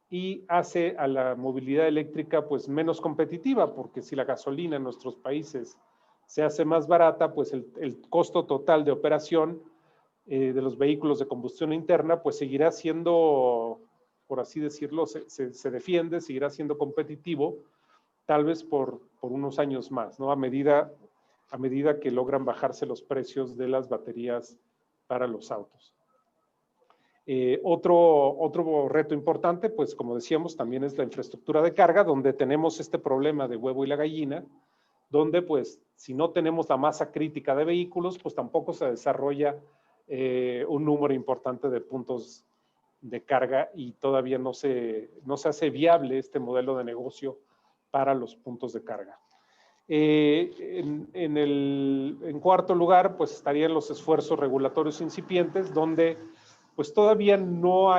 y hace a la movilidad eléctrica pues menos competitiva, porque si la gasolina en nuestros países se hace más barata, pues el costo total de operación de los vehículos de combustión interna pues seguirá siendo, por así decirlo, se defiende, seguirá siendo competitivo, tal vez por unos años más, ¿no? A medida que logran bajarse los precios de las baterías para los autos. Otro reto importante, pues como decíamos, también es la infraestructura de carga, donde tenemos este problema de huevo y la gallina, donde pues si no tenemos la masa crítica de vehículos, pues tampoco se desarrolla un número importante de puntos de carga y todavía no se hace viable este modelo de negocio para los puntos de carga. En cuarto lugar, pues estarían los esfuerzos regulatorios incipientes, donde pues todavía no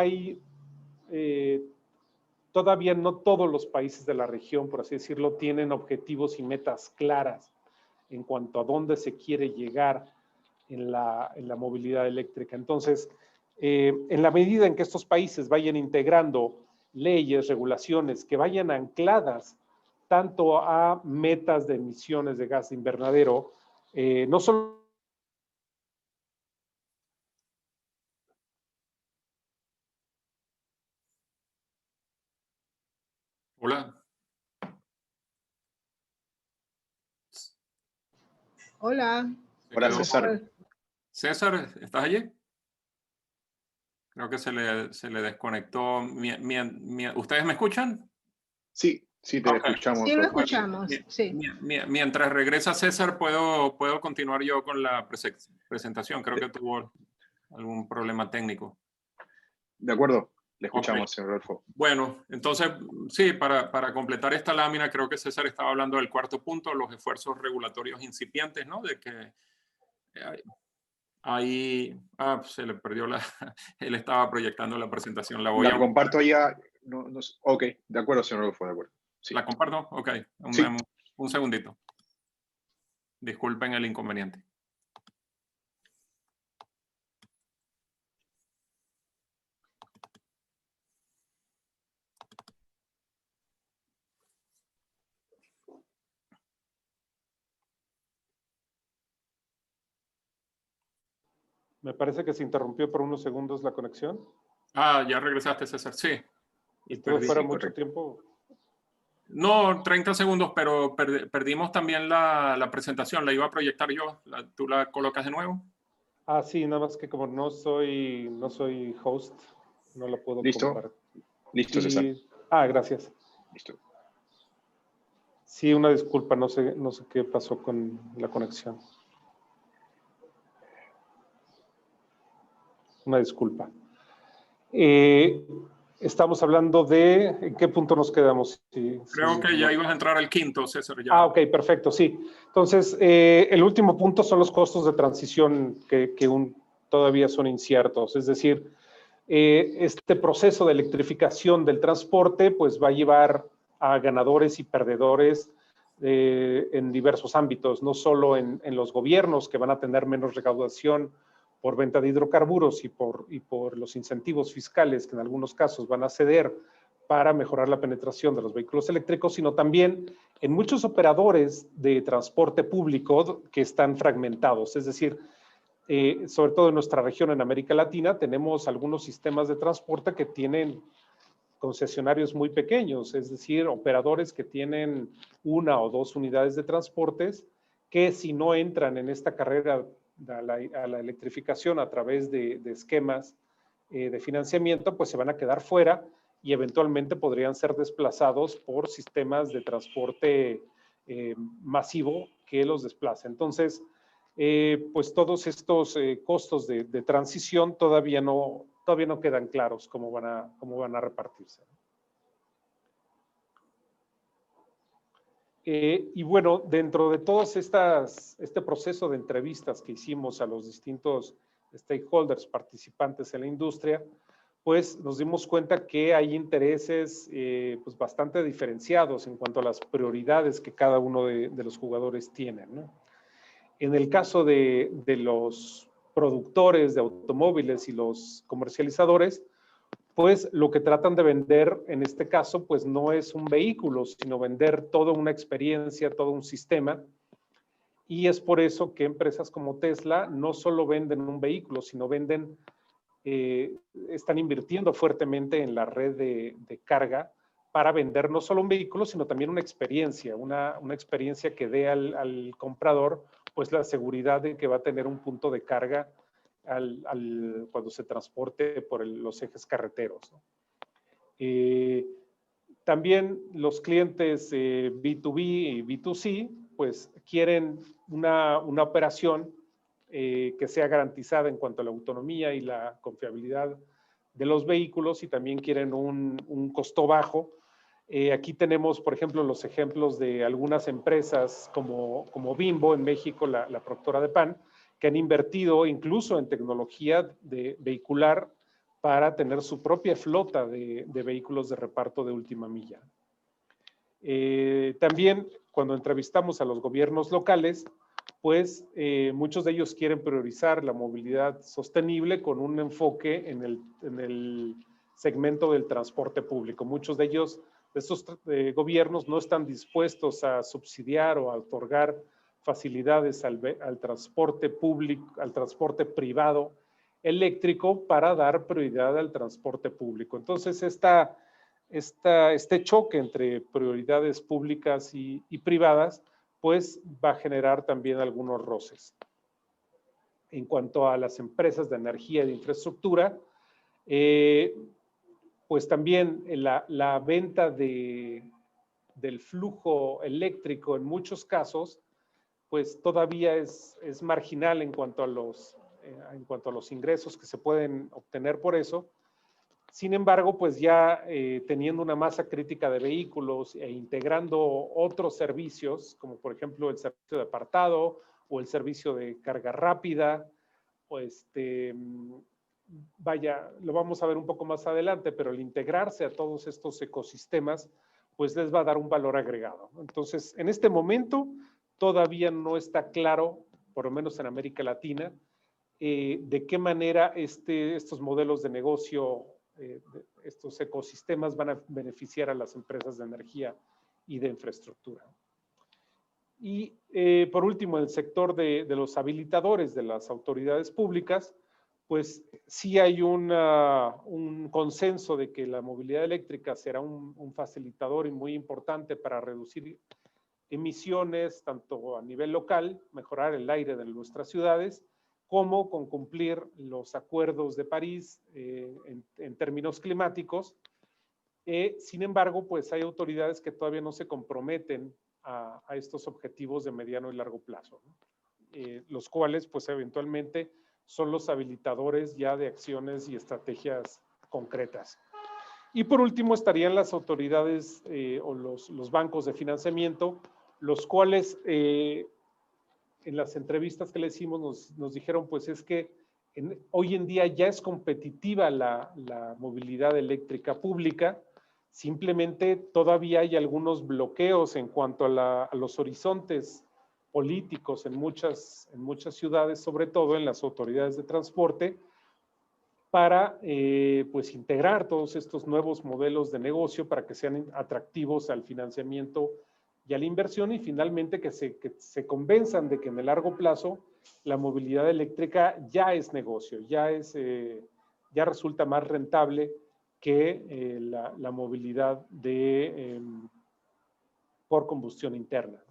todos los países de la región, por así decirlo, tienen objetivos y metas claras en cuanto a dónde se quiere llegar en la movilidad eléctrica. Entonces, en la medida en que estos países vayan integrando leyes, regulaciones que vayan ancladas tanto a metas de emisiones de gas de invernadero, no solo... Hola. Hola. Hola, César. César, ¿estás allí? Creo que se le desconectó. ¿Ustedes me escuchan? Sí, sí, te escuchamos. Sí, lo escuchamos, sí. Mientras regresa César, puedo continuar yo con la presentación. Creo que tuvo algún problema técnico. De acuerdo, le escuchamos, señor Rodolfo. Bueno, entonces, sí, para completar esta lámina, creo que César estaba hablando del cuarto punto, los esfuerzos regulatorios incipientes, ¿no? De que ahí, se le perdió él estaba proyectando la presentación. La comparto ya. Ok, de acuerdo, señor Rodolfo, de acuerdo. Sí. ¿La comparto? Ok, Sí. un segundito. Disculpen el inconveniente. Me parece que se interrumpió por unos segundos la conexión. Ya regresaste, César. Sí. ¿Y estuvo fuera mucho tiempo? No, 30 segundos, pero perdimos también la presentación. La iba a proyectar yo. ¿Tú la colocas de nuevo? Sí, nada más que como no soy host, no la puedo compartir. Listo, César. Gracias. Listo. Sí, una disculpa, no sé qué pasó con la conexión. Una disculpa. Estamos hablando de... ¿En qué punto nos quedamos? Creo que ya ibas a entrar al quinto, César. Ya. Ok, perfecto, sí. Entonces, el último punto son los costos de transición que todavía son inciertos. Es decir, este proceso de electrificación del transporte pues va a llevar a ganadores y perdedores en diversos ámbitos, no solo en los gobiernos que van a tener menos recaudación por venta de hidrocarburos y por los incentivos fiscales que en algunos casos van a ceder para mejorar la penetración de los vehículos eléctricos, sino también en muchos operadores de transporte público que están fragmentados. Es decir, sobre todo en nuestra región en América Latina, tenemos algunos sistemas de transporte que tienen concesionarios muy pequeños, es decir, operadores que tienen 1 o 2 unidades de transportes que si no entran en esta carrera a la electrificación a través de esquemas de financiamiento, pues se van a quedar fuera y eventualmente podrían ser desplazados por sistemas de transporte masivo que los desplace. Entonces, pues todos estos costos de transición todavía no quedan claros cómo van a repartirse. Y bueno, dentro de todos este proceso de entrevistas que hicimos a los distintos stakeholders participantes en la industria, pues nos dimos cuenta que hay intereses pues bastante diferenciados en cuanto a las prioridades que cada uno de los jugadores tienen, ¿no? En el caso de los productores de automóviles y los comercializadores, pues lo que tratan de vender en este caso, pues no es un vehículo, sino vender toda una experiencia, todo un sistema. Y es por eso que empresas como Tesla no solo venden un vehículo, sino están invirtiendo fuertemente en la red de carga para vender no solo un vehículo, sino también una experiencia, una experiencia que dé al comprador pues la seguridad de que va a tener un punto de carga cuando se transporte por los ejes carreteros, ¿no? También los clientes B2B y B2C pues quieren una operación que sea garantizada en cuanto a la autonomía y la confiabilidad de los vehículos y también quieren un costo bajo. Aquí tenemos, por ejemplo, los ejemplos de algunas empresas como Bimbo en México, la productora de pan, que han invertido incluso en tecnología vehicular para tener su propia flota de vehículos de reparto de última milla. También, cuando entrevistamos a los gobiernos locales, pues muchos de ellos quieren priorizar la movilidad sostenible con un enfoque en el segmento del transporte público. Muchos de ellos, de estos gobiernos, no están dispuestos a subsidiar o a otorgar facilidades al transporte público, al transporte privado eléctrico para dar prioridad al transporte público. Entonces, este choque entre prioridades públicas y privadas, pues va a generar también algunos roces. En cuanto a las empresas de energía y de infraestructura, Pues también la venta del flujo eléctrico en muchos casos, pues todavía es marginal en cuanto a los ingresos que se pueden obtener por eso. Sin embargo, pues ya teniendo una masa crítica de vehículos e integrando otros servicios, como por ejemplo el servicio de apartado o el servicio de carga rápida, o vaya, lo vamos a ver un poco más adelante, pero el integrarse a todos estos ecosistemas, pues les va a dar un valor agregado. Entonces, en este momento todavía no está claro, por lo menos en América Latina, de qué manera estos modelos de negocio, estos ecosistemas van a beneficiar a las empresas de energía y de infraestructura. Y por último, en el sector de los habilitadores de las autoridades públicas, pues sí hay un consenso de que la movilidad eléctrica será un facilitador y muy importante para reducir emisiones, tanto a nivel local, mejorar el aire de nuestras ciudades, como con cumplir los acuerdos de París en términos climáticos. Sin embargo, pues hay autoridades que todavía no se comprometen a estos objetivos de mediano y largo plazo, ¿no? Los cuales, pues eventualmente, son los habilitadores ya de acciones y estrategias concretas. Y por último estarían las autoridades o los bancos de financiamiento, los cuales en las entrevistas que le hicimos nos dijeron, pues es que hoy en día ya es competitiva la movilidad eléctrica pública, simplemente todavía hay algunos bloqueos en cuanto a los horizontes políticos en muchas ciudades, sobre todo en las autoridades de transporte, para pues integrar todos estos nuevos modelos de negocio para que sean atractivos al financiamiento y a la inversión, y finalmente que se convenzan de que en el largo plazo la movilidad eléctrica ya es negocio, ya resulta más rentable que la movilidad por combustión interna.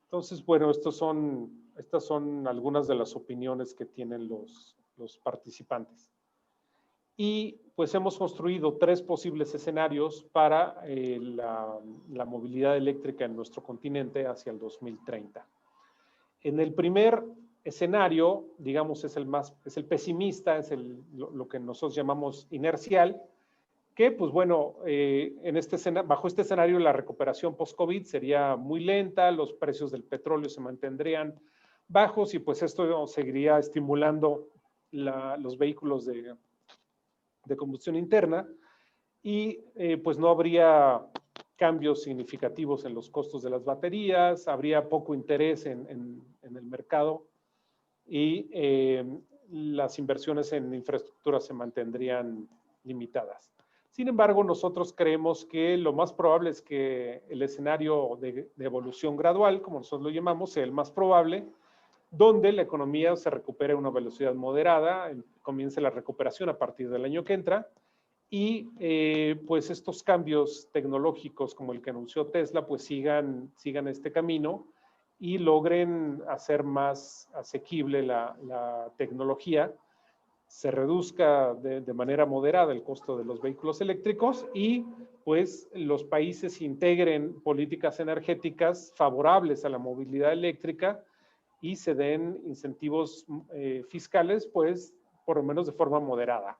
Entonces, bueno, estas son algunas de las opiniones que tienen los participantes. Y pues hemos construido 3 posibles escenarios para la movilidad eléctrica en nuestro continente hacia el 2030. En el primer escenario, digamos, es el pesimista, es lo que nosotros llamamos inercial, que pues bueno, bajo este escenario la recuperación post-COVID sería muy lenta, los precios del petróleo se mantendrían bajos y pues esto seguiría estimulando los vehículos de combustión interna y pues no habría cambios significativos en los costos de las baterías, habría poco interés en el mercado y las inversiones en infraestructura se mantendrían limitadas. Sin embargo, nosotros creemos que lo más probable es que el escenario de evolución gradual, como nosotros lo llamamos, sea el más probable, donde la economía se recupere a una velocidad moderada, comience la recuperación a partir del año que entra, y pues estos cambios tecnológicos como el que anunció Tesla, pues sigan este camino y logren hacer más asequible la tecnología, se reduzca de manera moderada el costo de los vehículos eléctricos y pues los países integren políticas energéticas favorables a la movilidad eléctrica y se den incentivos fiscales, pues por lo menos de forma moderada.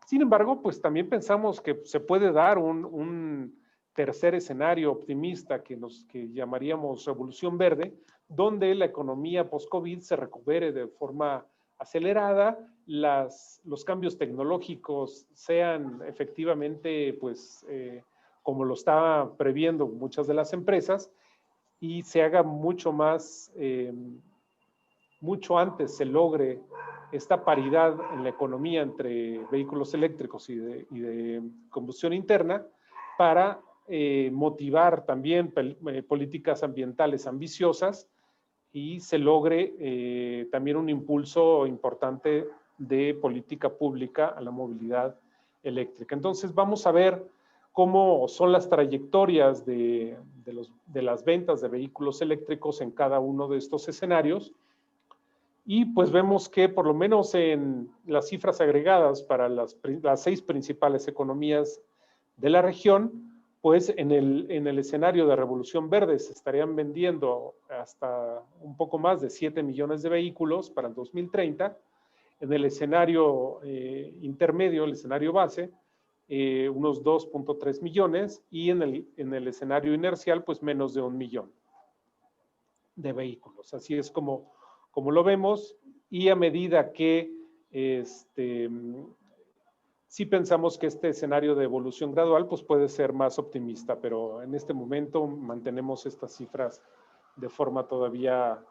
Sin embargo, pues también pensamos que se puede dar un tercer escenario optimista que llamaríamos revolución verde, donde la economía post-COVID se recupere de forma acelerada, los cambios tecnológicos sean efectivamente, pues, como lo está previendo muchas de las empresas, y se haga mucho antes se logre esta paridad en la economía entre vehículos eléctricos y de combustión interna para motivar también políticas ambientales ambiciosas y se logre también un impulso importante de política pública a la movilidad eléctrica. Entonces vamos a ver cómo son las trayectorias de las ventas de vehículos eléctricos en cada uno de estos escenarios Y pues vemos que por lo menos en las cifras agregadas para las 6 principales economías de la región, pues en el escenario de revolución verde se estarían vendiendo hasta un poco más de 7 millones de vehículos para el 2030. En el escenario intermedio, el escenario base, unos 2.3 millones, y en el escenario inercial, pues menos de 1 millón de vehículos. Así es como lo vemos, y a medida que sí pensamos que este escenario de evolución gradual pues puede ser más optimista, pero en este momento mantenemos estas cifras de forma todavía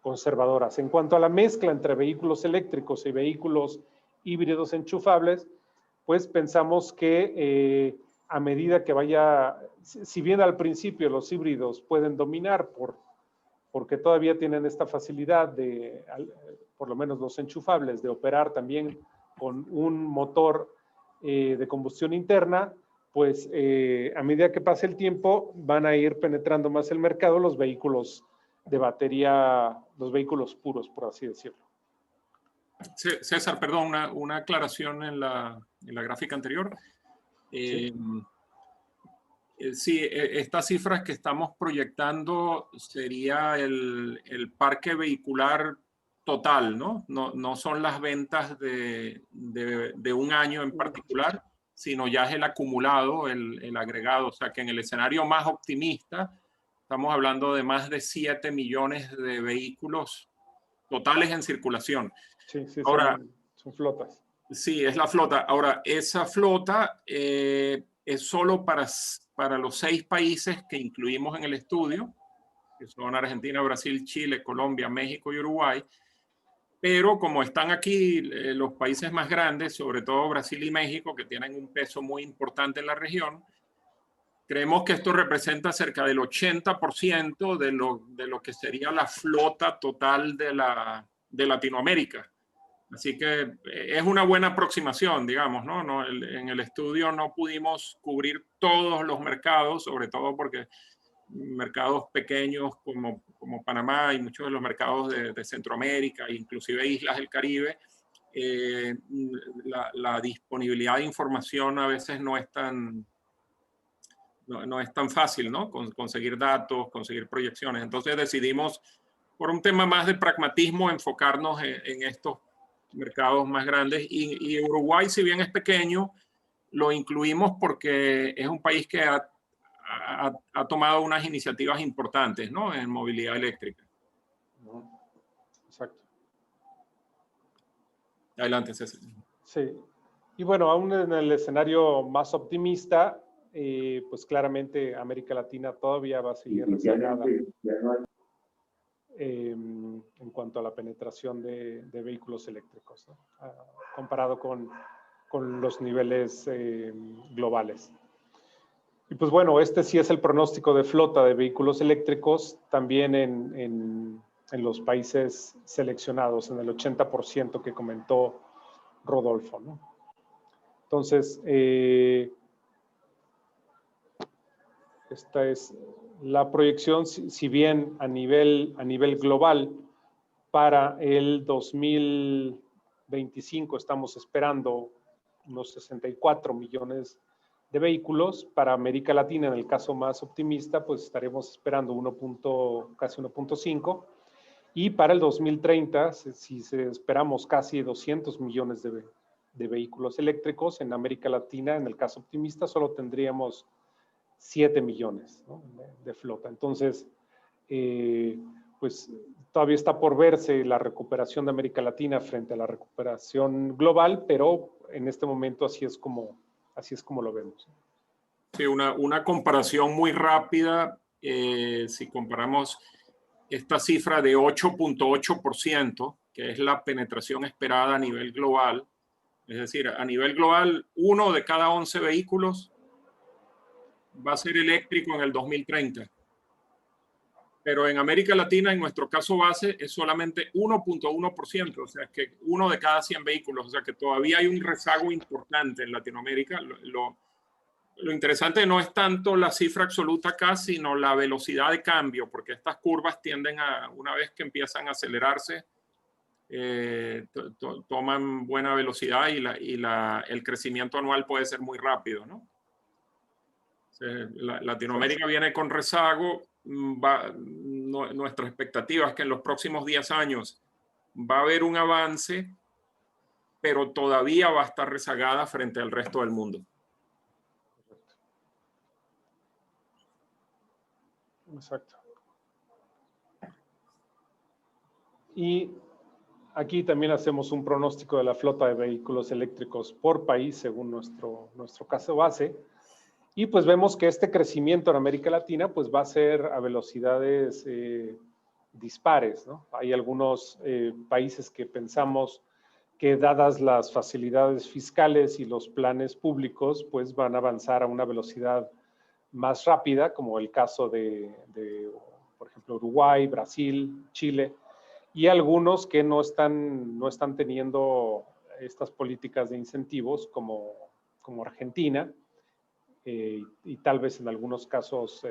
conservadoras. En cuanto a la mezcla entre vehículos eléctricos y vehículos híbridos enchufables, pues pensamos que a medida que vaya, si bien al principio los híbridos pueden dominar porque todavía tienen esta facilidad de, por lo menos los enchufables, de operar también con un motor de combustión interna, pues a medida que pase el tiempo van a ir penetrando más el mercado los vehículos de batería, los vehículos puros, por así decirlo. César, perdón, una aclaración en la gráfica anterior. Sí, estas cifras que estamos proyectando sería el parque vehicular total, ¿no? No son las ventas de un año en particular, sino ya es el acumulado, el agregado. O sea que en el escenario más optimista estamos hablando de más de 7 millones de vehículos totales en circulación. Sí, ahora, son flotas. Sí, es la flota. Ahora, esa flota es solo para los 6 países que incluimos en el estudio, que son Argentina, Brasil, Chile, Colombia, México y Uruguay. Pero como están aquí los países más grandes, sobre todo Brasil y México, que tienen un peso muy importante en la región, creemos que esto representa cerca del 80% de lo que sería la flota total de Latinoamérica. Así que es una buena aproximación, digamos, ¿no? En el estudio no pudimos cubrir todos los mercados, sobre todo porque mercados pequeños como Panamá y muchos de los mercados de Centroamérica, inclusive islas del Caribe, la disponibilidad de información a veces no es tan fácil, ¿no? Conseguir datos, conseguir proyecciones. Entonces decidimos, por un tema más de pragmatismo, enfocarnos en estos mercados más grandes. Y Uruguay, si bien es pequeño, lo incluimos porque es un país que ha tomado unas iniciativas importantes, ¿no? En movilidad eléctrica. Exacto. Adelante, César. Sí. Y bueno, aún en el escenario más optimista, pues claramente América Latina todavía va a seguir rezagada en cuanto a la penetración de vehículos eléctricos, ¿no? Comparado con los niveles globales. Y pues bueno, este sí es el pronóstico de flota de vehículos eléctricos también en los países seleccionados, en el 80% que comentó Rodolfo, ¿no? Entonces, esta es la proyección, si bien a nivel global para el 2025 estamos esperando unos 64 millones de vehículos. Para América Latina, en el caso más optimista, pues estaremos esperando casi 1.5. Y para el 2030, si esperamos casi 200 millones de vehículos eléctricos, en América Latina, en el caso optimista, solo tendríamos 7 millones, ¿no? de flota. Entonces, pues todavía está por verse la recuperación de América Latina frente a la recuperación global, pero en este momento así es como lo vemos. Sí, una comparación muy rápida. Si comparamos esta cifra de 8.8%, que es la penetración esperada a nivel global, es decir, a nivel global, 1 de cada 11 vehículos va a ser eléctrico en el 2030. Pero en América Latina, en nuestro caso base, es solamente 1.1%, o sea, que 1 de cada 100 vehículos, o sea, que todavía hay un rezago importante en Latinoamérica. Lo interesante no es tanto la cifra absoluta acá, sino la velocidad de cambio, porque estas curvas tienden a, una vez que empiezan a acelerarse, toman buena velocidad y el crecimiento anual puede ser muy rápido, ¿no? Latinoamérica viene con rezago. Nuestra expectativa es que en los próximos 10 años va a haber un avance, pero todavía va a estar rezagada frente al resto del mundo. Exacto. Y aquí también hacemos un pronóstico de la flota de vehículos eléctricos por país según nuestro caso base. Y pues vemos que este crecimiento en América Latina pues va a ser a velocidades dispares, ¿no? Hay algunos países que pensamos que dadas las facilidades fiscales y los planes públicos pues van a avanzar a una velocidad más rápida, como el caso de por ejemplo, Uruguay, Brasil, Chile, y algunos que no están teniendo estas políticas de incentivos como Argentina, y tal vez en algunos casos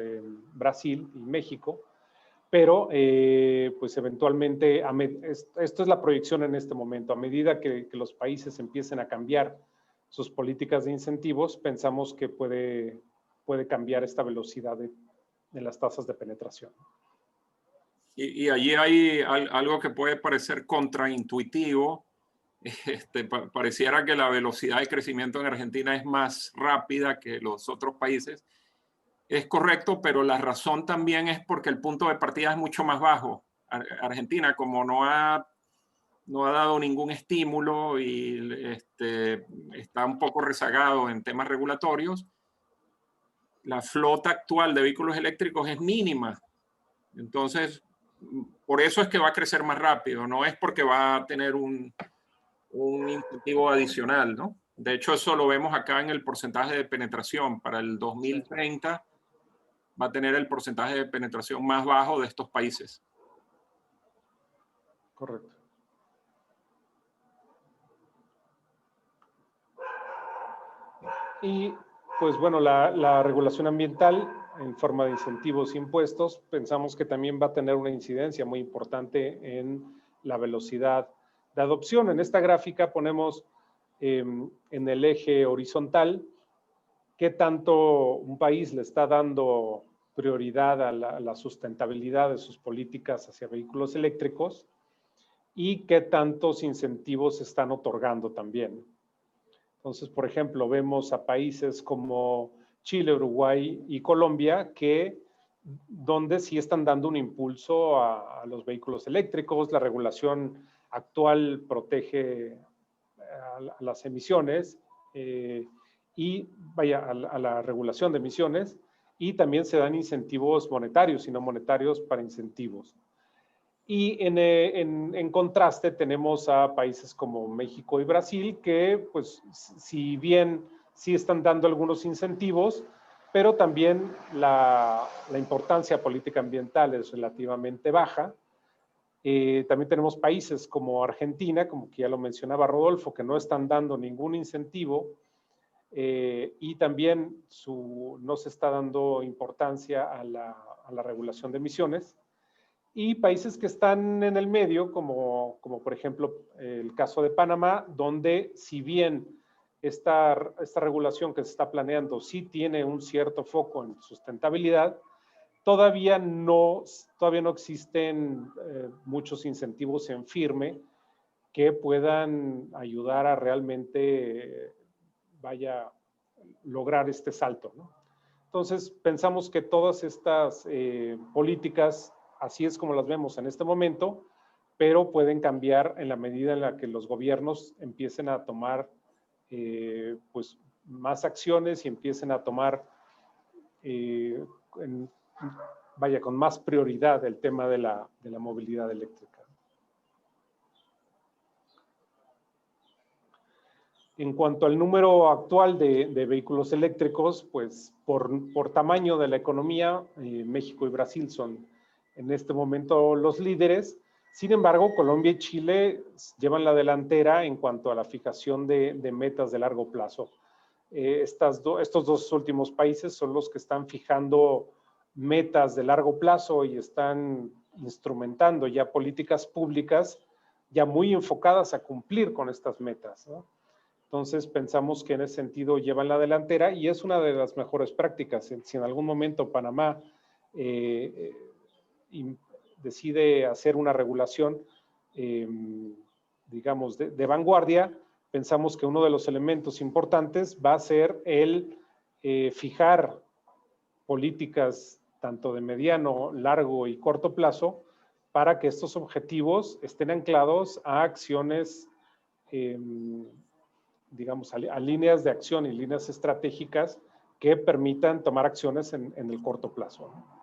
Brasil y México, pero pues eventualmente, esto es la proyección en este momento, a medida que los países empiecen a cambiar sus políticas de incentivos, pensamos que puede cambiar esta velocidad de las tasas de penetración. Y allí hay algo que puede parecer contraintuitivo. Pareciera que la velocidad de crecimiento en Argentina es más rápida que los otros países. Es correcto, pero la razón también es porque el punto de partida es mucho más bajo. Argentina, como no ha dado ningún estímulo y está un poco rezagado en temas regulatorios, la flota actual de vehículos eléctricos es mínima. Entonces, por eso es que va a crecer más rápido, no es porque va a tener un incentivo adicional, ¿no? De hecho, eso lo vemos acá en el porcentaje de penetración. Para el 2030 va a tener el porcentaje de penetración más bajo de estos países. Correcto. Y pues bueno, la regulación ambiental en forma de incentivos e impuestos, pensamos que también va a tener una incidencia muy importante en la velocidad de adopción. En esta gráfica ponemos en el eje horizontal qué tanto un país le está dando prioridad a la sustentabilidad de sus políticas hacia vehículos eléctricos y qué tantos incentivos se están otorgando también. Entonces, por ejemplo, vemos a países como Chile, Uruguay y Colombia donde sí están dando un impulso a los vehículos eléctricos. La regulación actual protege a las emisiones y a la regulación de emisiones, y también se dan incentivos monetarios y no monetarios para incentivos. Y en contraste tenemos a países como México y Brasil que, pues, si bien sí están dando algunos incentivos, pero también la importancia política ambiental es relativamente baja. También tenemos países como Argentina, como que ya lo mencionaba Rodolfo, que no están dando ningún incentivo y también no se está dando importancia a la regulación de emisiones. Y países que están en el medio, como por ejemplo el caso de Panamá, donde si bien esta regulación que se está planeando sí tiene un cierto foco en sustentabilidad, todavía no existen muchos incentivos en firme que puedan ayudar a realmente lograr este salto, ¿no? Entonces, pensamos que todas estas políticas, así es como las vemos en este momento, pero pueden cambiar en la medida en la que los gobiernos empiecen a tomar pues, más acciones y empiecen a tomar con más prioridad el tema de la movilidad eléctrica. En cuanto al número actual de vehículos eléctricos, pues por tamaño de la economía, México y Brasil son en este momento los líderes. Sin embargo, Colombia y Chile llevan la delantera en cuanto a la fijación de metas de largo plazo. Estos dos últimos países son los que están fijando metas de largo plazo y están instrumentando ya políticas públicas ya muy enfocadas a cumplir con estas metas, ¿no? Entonces pensamos que en ese sentido llevan la delantera y es una de las mejores prácticas. Si en algún momento Panamá decide hacer una regulación, digamos, de vanguardia, pensamos que uno de los elementos importantes va a ser el fijar políticas tanto de mediano, largo y corto plazo para que estos objetivos estén anclados a acciones, digamos, a líneas de acción y líneas estratégicas que permitan tomar acciones en el corto plazo, ¿no?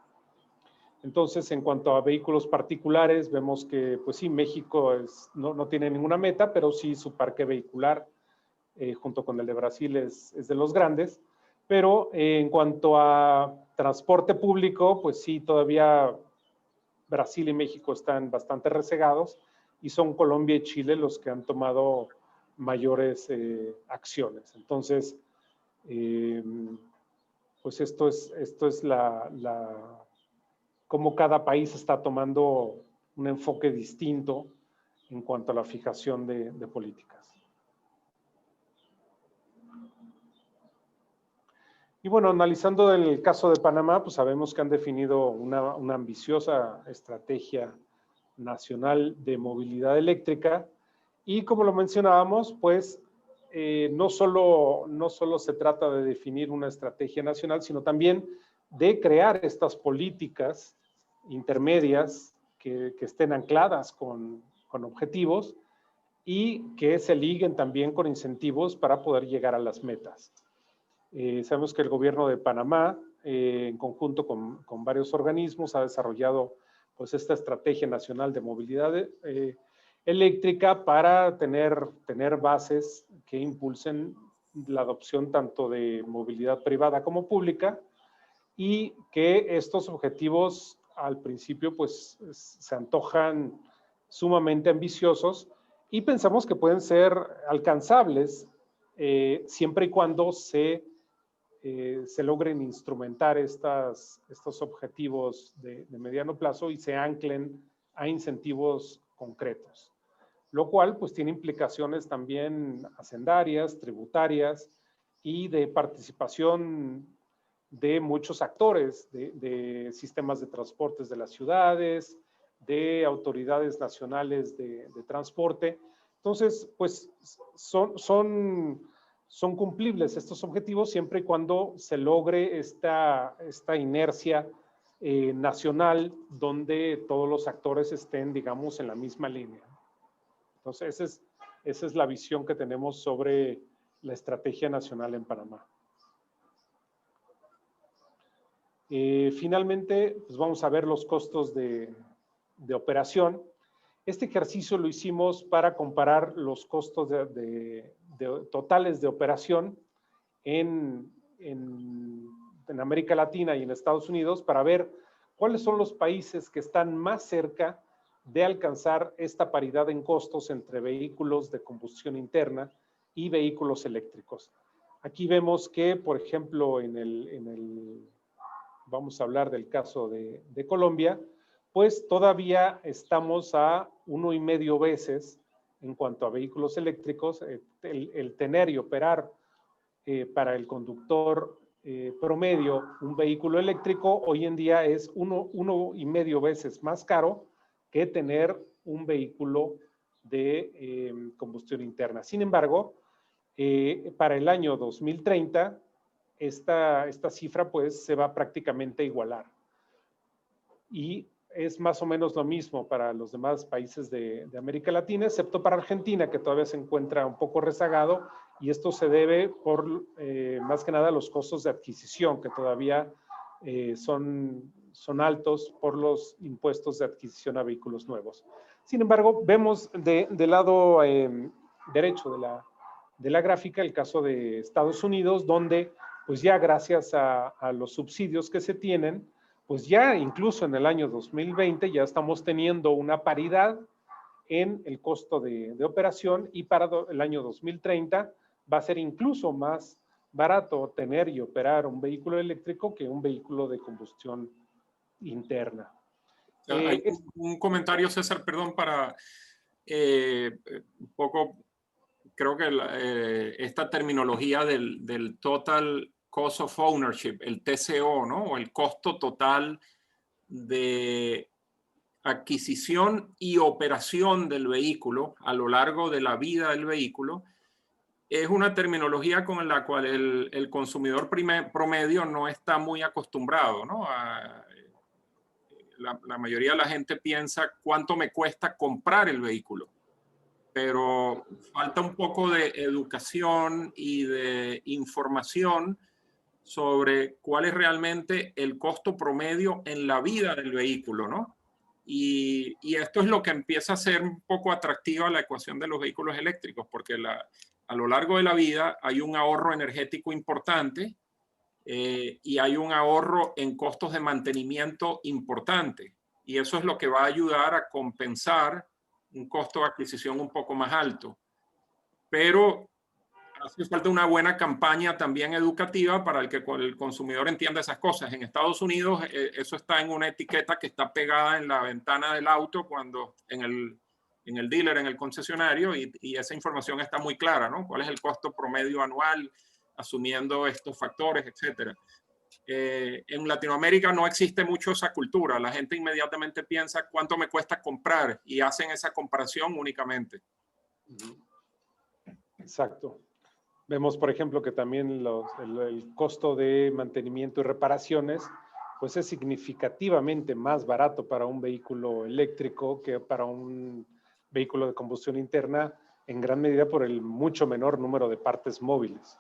Entonces, en cuanto a vehículos particulares, vemos que, pues sí, México no tiene ninguna meta, pero sí su parque vehicular, junto con el de Brasil, es de los grandes. Pero en cuanto a transporte público, pues sí, todavía Brasil y México están bastante rezegados y son Colombia y Chile los que han tomado mayores acciones. Entonces, pues esto es cómo cada país está tomando un enfoque distinto en cuanto a la fijación de políticas. Y bueno, analizando el caso de Panamá, pues sabemos que han definido una ambiciosa estrategia nacional de movilidad eléctrica y como lo mencionábamos, pues no solo se trata de definir una estrategia nacional, sino también de crear estas políticas intermedias que estén ancladas con objetivos y que se liguen también con incentivos para poder llegar a las metas. Sabemos que el gobierno de Panamá, en conjunto con varios organismos, ha desarrollado pues, esta estrategia nacional de movilidad eléctrica para tener bases que impulsen la adopción tanto de movilidad privada como pública y que estos objetivos al principio pues se antojan sumamente ambiciosos y pensamos que pueden ser alcanzables siempre y cuando se logren instrumentar estos objetivos de mediano plazo y se anclen a incentivos concretos, lo cual pues tiene implicaciones también hacendarias, tributarias y de participación de muchos actores, de sistemas de transportes de las ciudades, de autoridades nacionales de transporte. Entonces, pues son cumplibles estos objetivos siempre y cuando se logre esta inercia nacional donde todos los actores estén, digamos, en la misma línea. Entonces, esa es la visión que tenemos sobre la estrategia nacional en Panamá. Finalmente, pues vamos a ver los costos de operación. Este ejercicio lo hicimos para comparar los costos totales de operación en América Latina y en Estados Unidos para ver cuáles son los países que están más cerca de alcanzar esta paridad en costos entre vehículos de combustión interna y vehículos eléctricos. Aquí vemos que, por ejemplo, vamos a hablar del caso de Colombia, pues todavía estamos a 1,5 veces en cuanto a vehículos eléctricos. El tener y operar para el conductor promedio un vehículo eléctrico hoy en día es 1,5 veces más caro que tener un vehículo de combustión interna. Sin embargo, para el año 2030, esta cifra pues se va prácticamente a igualar. Y es más o menos lo mismo para los demás países de América Latina, excepto para Argentina, que todavía se encuentra un poco rezagado, y esto se debe por más que nada los costos de adquisición, que todavía son altos por los impuestos de adquisición a vehículos nuevos. Sin embargo, vemos del lado derecho de la gráfica el caso de Estados Unidos, donde pues ya gracias a los subsidios que se tienen, pues ya incluso en el año 2020 ya estamos teniendo una paridad en el costo de operación y para el año 2030 va a ser incluso más barato tener y operar un vehículo eléctrico que un vehículo de combustión interna. Hay un comentario, César, perdón, para un poco, creo que esta terminología del Total Cost of Ownership, el TCO, ¿no? O el costo total de adquisición y operación del vehículo a lo largo de la vida del vehículo, es una terminología con la cual el consumidor promedio no está muy acostumbrado, ¿no? La mayoría de la gente piensa cuánto me cuesta comprar el vehículo, pero falta un poco de educación y de información sobre cuál es realmente el costo promedio en la vida del vehículo, ¿no? Y esto es lo que empieza a ser un poco atractiva la ecuación de los vehículos eléctricos, porque a lo largo de la vida hay un ahorro energético importante y hay un ahorro en costos de mantenimiento importante. Y eso es lo que va a ayudar a compensar un costo de adquisición un poco más alto. Pero hace falta una buena campaña también educativa para que el consumidor entienda esas cosas. En Estados Unidos eso está en una etiqueta que está pegada en la ventana del auto cuando en el dealer, en el concesionario, y esa información está muy clara, ¿no? ¿Cuál es el costo promedio anual asumiendo estos factores, etcétera? En Latinoamérica no existe mucho esa cultura. La gente inmediatamente piensa cuánto me cuesta comprar y hacen esa comparación únicamente. Exacto. Vemos, por ejemplo, que también el costo de mantenimiento y reparaciones pues es significativamente más barato para un vehículo eléctrico que para un vehículo de combustión interna, en gran medida por el mucho menor número de partes móviles.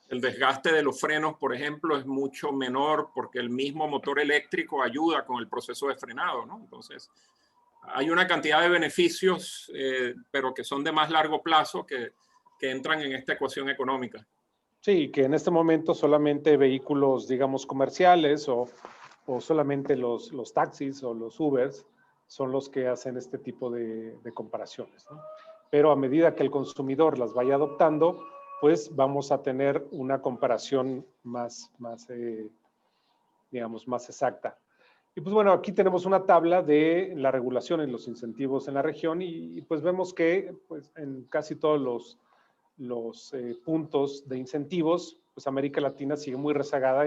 El desgaste de los frenos, por ejemplo, es mucho menor porque el mismo motor eléctrico ayuda con el proceso de frenado, ¿no? Entonces, hay una cantidad de beneficios, pero que son de más largo plazo que entran en esta ecuación económica. Sí, que en este momento solamente vehículos, digamos, comerciales o solamente los taxis o los Ubers son los que hacen este tipo de comparaciones, ¿no? Pero a medida que el consumidor las vaya adoptando, pues vamos a tener una comparación digamos, más exacta. Y pues bueno, aquí tenemos una tabla de la regulación en los incentivos en la región y pues vemos que pues, en casi todos los puntos de incentivos, pues América Latina sigue muy rezagada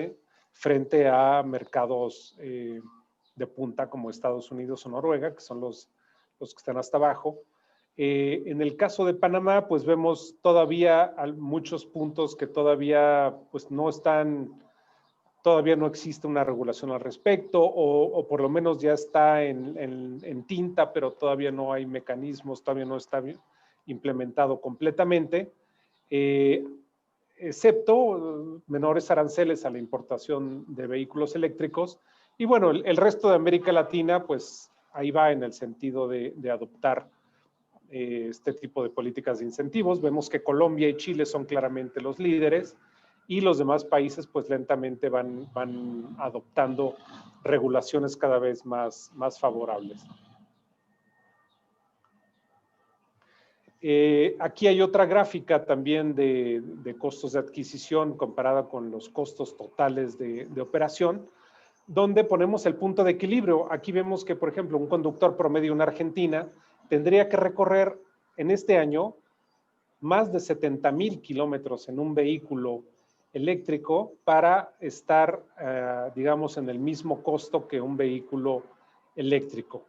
frente a mercados de punta como Estados Unidos o Noruega, que son los que están hasta abajo. En el caso de Panamá, pues vemos todavía muchos puntos que todavía pues no están, todavía no existe una regulación al respecto o por lo menos ya está en tinta, pero todavía no hay mecanismos, todavía no está implementado completamente. Excepto menores aranceles a la importación de vehículos eléctricos. Y bueno, el resto de América Latina, pues ahí va en el sentido de adoptar este tipo de políticas de incentivos. Vemos que Colombia y Chile son claramente los líderes y los demás países pues lentamente van adoptando regulaciones cada vez más favorables. Aquí hay otra gráfica también de costos de adquisición comparada con los costos totales de operación, donde ponemos el punto de equilibrio. Aquí vemos que, por ejemplo, un conductor promedio en Argentina tendría que recorrer en este año más de 70,000 kilómetros en un vehículo eléctrico para estar, digamos, en el mismo costo que un vehículo eléctrico.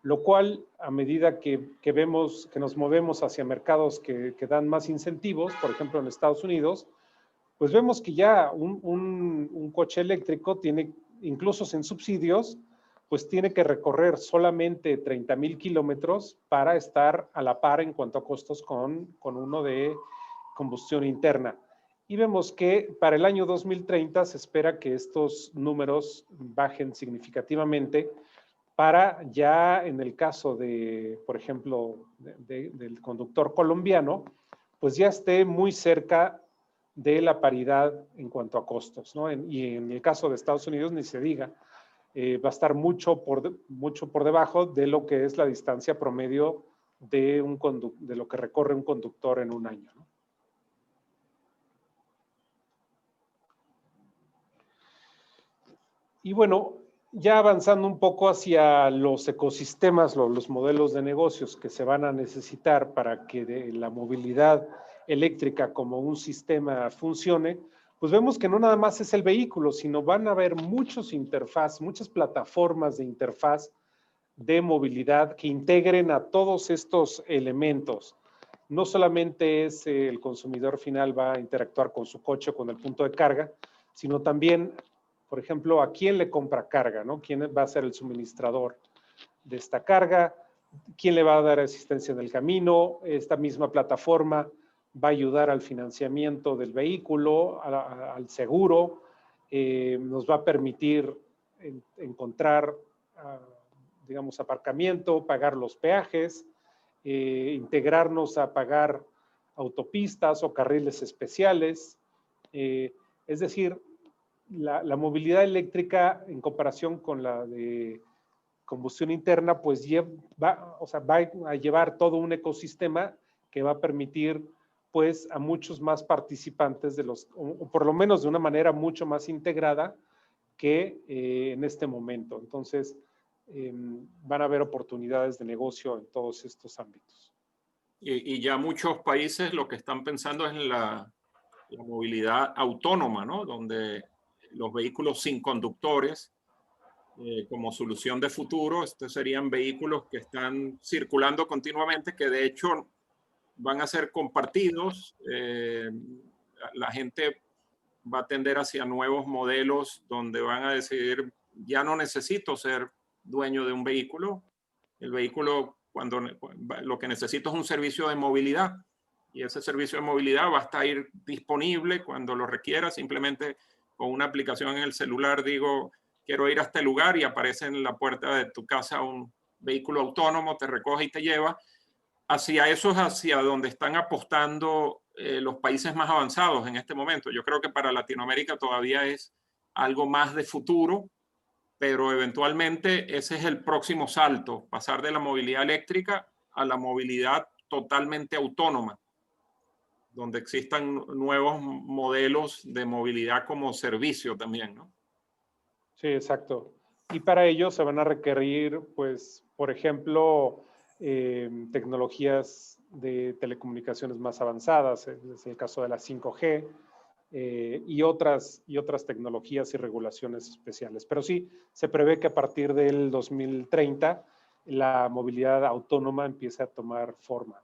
Lo cual, a medida que vemos que nos movemos hacia mercados que dan más incentivos, por ejemplo en Estados Unidos, pues vemos que ya un coche eléctrico tiene, incluso sin subsidios, pues tiene que recorrer solamente 30,000 kilómetros para estar a la par en cuanto a costos con uno de combustión interna. Y vemos que para el año 2030 se espera que estos números bajen significativamente para ya en el caso de, por ejemplo, del conductor colombiano, pues ya esté muy cerca de la paridad en cuanto a costos, ¿no? Y en el caso de Estados Unidos ni se diga, va a estar mucho por debajo de lo que es la distancia promedio de lo que recorre un conductor en un año, ¿no? Y bueno, ya avanzando un poco hacia los ecosistemas, los modelos de negocios que se van a necesitar para que la movilidad eléctrica como un sistema funcione, pues vemos que no nada más es el vehículo, sino van a haber muchas plataformas de interfaz de movilidad que integren a todos estos elementos. No solamente es el consumidor final va a interactuar con su coche, con el punto de carga, sino también, por ejemplo, a quién le compra carga, ¿no? ¿Quién va a ser el suministrador de esta carga? ¿Quién le va a dar asistencia en el camino? Esta misma plataforma va a ayudar al financiamiento del vehículo, al seguro, nos va a permitir encontrar, digamos, aparcamiento, pagar los peajes, integrarnos a pagar autopistas o carriles especiales. Es decir, la movilidad eléctrica en comparación con la de combustión interna, pues va a llevar todo un ecosistema que va a permitir pues a muchos más participantes o por lo menos de una manera mucho más integrada que en este momento. Entonces, van a haber oportunidades de negocio en todos estos ámbitos. Y ya muchos países lo que están pensando es en la movilidad autónoma, ¿no? Donde los vehículos sin conductores, como solución de futuro, estos serían vehículos que están circulando continuamente, que de hecho van a ser compartidos. La gente va a tender hacia nuevos modelos donde van a decidir, ya no necesito ser dueño de un vehículo. El vehículo, cuando lo que necesito es un servicio de movilidad, y ese servicio de movilidad va a estar disponible cuando lo requiera. Simplemente con una aplicación en el celular digo, quiero ir a este lugar, y aparece en la puerta de tu casa un vehículo autónomo, te recoge y te lleva. Hacia eso es hacia donde están apostando los países más avanzados en este momento. Yo creo que para Latinoamérica todavía es algo más de futuro, pero eventualmente ese es el próximo salto, pasar de la movilidad eléctrica a la movilidad totalmente autónoma, donde existan nuevos modelos de movilidad como servicio también, ¿no? Sí, exacto. Y para ello se van a requerir, pues, por ejemplo, tecnologías de telecomunicaciones más avanzadas, es el caso de la 5G, y otras tecnologías y regulaciones especiales. Pero sí, se prevé que a partir del 2030 la movilidad autónoma empiece a tomar forma.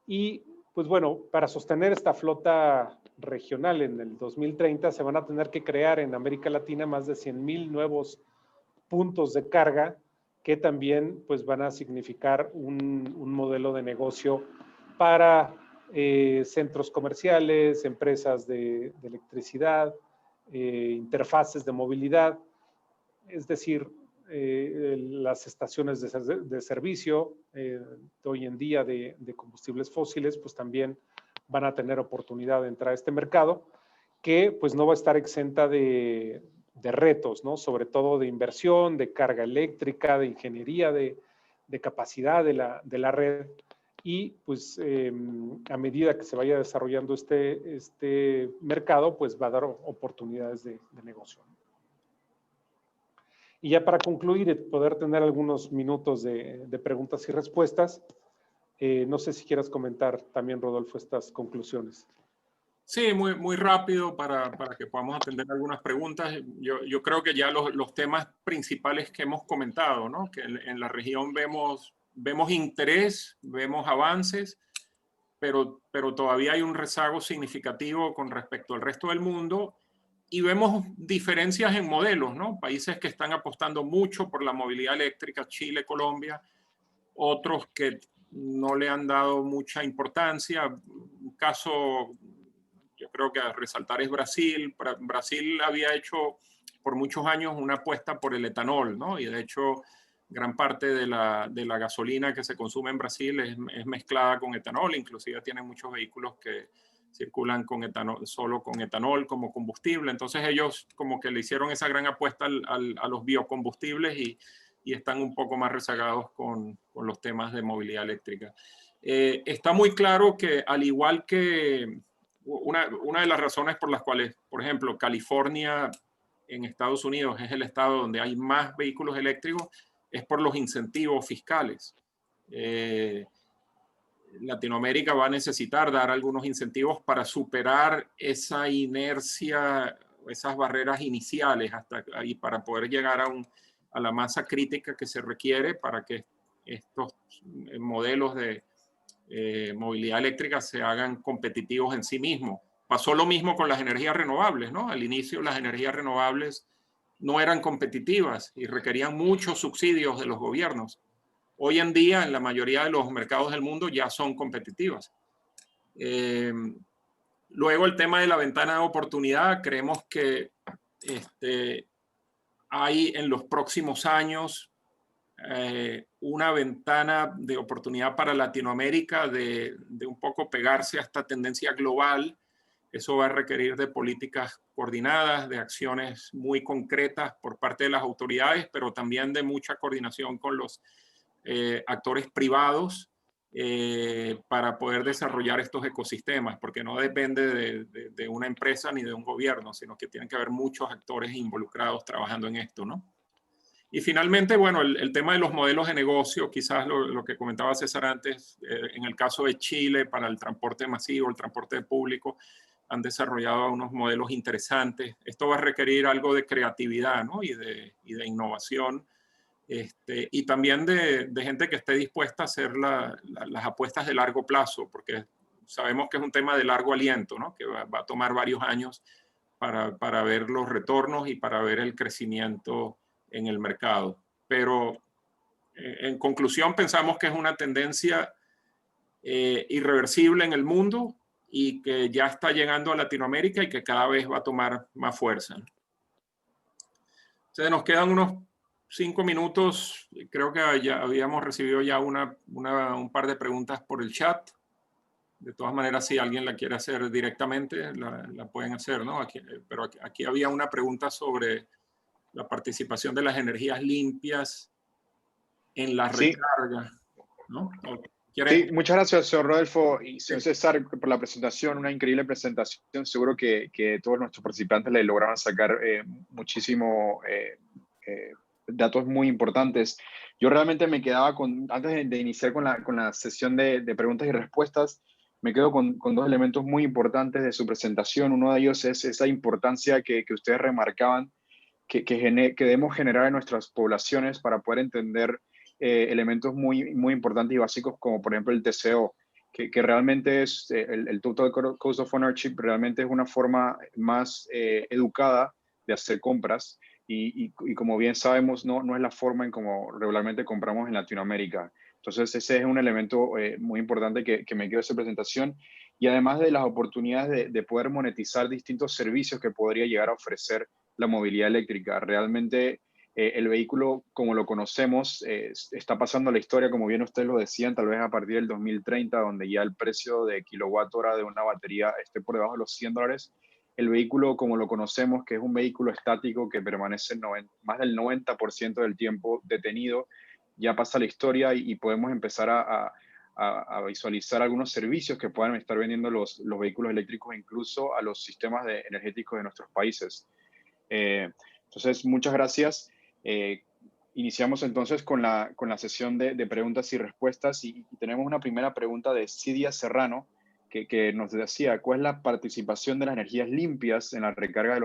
Y pues bueno, para sostener esta flota regional en el 2030 se van a tener que crear en América Latina más de 100,000 nuevos puntos de carga que también pues van a significar un modelo de negocio para centros comerciales, empresas de electricidad, interfaces de movilidad, es decir, las estaciones de servicio hoy en día de combustibles fósiles, pues también van a tener oportunidad de entrar a este mercado, que pues no va a estar exenta de retos, ¿no? Sobre todo de inversión, de carga eléctrica, de ingeniería, de capacidad de la red. Y pues a medida que se vaya desarrollando este mercado, pues va a dar oportunidades de negocio. Y ya para concluir y poder tener algunos minutos de preguntas y respuestas, no sé si quieras comentar también, Rodolfo, estas conclusiones. Sí, muy rápido para que podamos atender algunas preguntas. Yo creo que ya los temas principales que hemos comentado, ¿no? Que en la región vemos interés, vemos avances, pero todavía hay un rezago significativo con respecto al resto del mundo, y vemos diferencias en modelos, ¿no? Países que están apostando mucho por la movilidad eléctrica, Chile, Colombia, otros que no le han dado mucha importancia. Un caso, yo creo que a resaltar, es Brasil. Brasil había hecho por muchos años una apuesta por el etanol, ¿no? Y de hecho, gran parte de la gasolina que se consume en Brasil es mezclada con etanol. Inclusive tienen muchos vehículos que circulan con etanol, solo con etanol como combustible. Entonces ellos como que le hicieron esa gran apuesta a los biocombustibles, y están un poco más rezagados con los temas de movilidad eléctrica. Está muy claro que, al igual que una de las razones por las cuales, por ejemplo, California en Estados Unidos es el estado donde hay más vehículos eléctricos, es por los incentivos fiscales. Latinoamérica va a necesitar dar algunos incentivos para superar esa inercia, esas barreras iniciales hasta ahí, para poder llegar a la masa crítica que se requiere para que estos modelos de movilidad eléctrica se hagan competitivos en sí mismos. Pasó lo mismo con las energías renovables, ¿no? Al inicio las energías renovables no eran competitivas y requerían muchos subsidios de los gobiernos. Hoy en día, en la mayoría de los mercados del mundo ya son competitivas. Luego, el tema de la ventana de oportunidad, creemos que hay en los próximos años una ventana de oportunidad para Latinoamérica de un poco pegarse a esta tendencia global. Eso va a requerir de políticas coordinadas, de acciones muy concretas por parte de las autoridades, pero también de mucha coordinación con los actores privados para poder desarrollar estos ecosistemas, porque no depende de una empresa ni de un gobierno, sino que tienen que haber muchos actores involucrados trabajando en esto, ¿no? Y finalmente, bueno, el tema de los modelos de negocio, quizás lo que comentaba César antes, en el caso de Chile, para el transporte masivo, el transporte público, han desarrollado unos modelos interesantes. Esto va a requerir algo de creatividad, ¿no? y de innovación, y también de gente que esté dispuesta a hacer las apuestas de largo plazo, porque sabemos que es un tema de largo aliento, ¿no? Que va a tomar varios años para ver los retornos y para ver el crecimiento en el mercado. Pero en conclusión, pensamos que es una tendencia irreversible en el mundo y que ya está llegando a Latinoamérica y que cada vez va a tomar más fuerza. Entonces nos quedan unos 5 minutos. Creo que ya habíamos recibido ya un par de preguntas por el chat. De todas maneras, si alguien la quiere hacer directamente, la pueden hacer, ¿no? Pero aquí había una pregunta sobre la participación de las energías limpias en la recarga, ¿no? Sí, muchas gracias, señor Rodolfo y señor César, por la presentación, una increíble presentación. Seguro que todos nuestros participantes le lograron sacar muchísimo datos muy importantes. Yo realmente me quedaba antes de iniciar con la sesión de preguntas y respuestas, me quedo con dos elementos muy importantes de su presentación. Uno de ellos es esa importancia que ustedes remarcaban que debemos generar en nuestras poblaciones para poder entender elementos muy, muy importantes y básicos, como por ejemplo el TCO, que realmente es el Total Cost of Ownership, realmente es una forma más educada de hacer compras y como bien sabemos, no es la forma en como regularmente compramos en Latinoamérica. Entonces ese es un elemento muy importante que me quedó de esa presentación, y además de las oportunidades de poder monetizar distintos servicios que podría llegar a ofrecer la movilidad eléctrica. Realmente el vehículo, como lo conocemos, está pasando a la historia, como bien ustedes lo decían, tal vez a partir del 2030, donde ya el precio de kilowatt hora de una batería esté por debajo de los $100. El vehículo, como lo conocemos, que es un vehículo estático que permanece más del 90% del tiempo detenido, ya pasa a la historia y podemos empezar a visualizar algunos servicios que puedan estar vendiendo los vehículos eléctricos incluso a los sistemas energéticos de nuestros países. Entonces, muchas gracias. Iniciamos entonces con la sesión de preguntas y respuestas y tenemos una primera pregunta de Cidia Serrano que nos decía, ¿cuál es la participación de las energías limpias en la recarga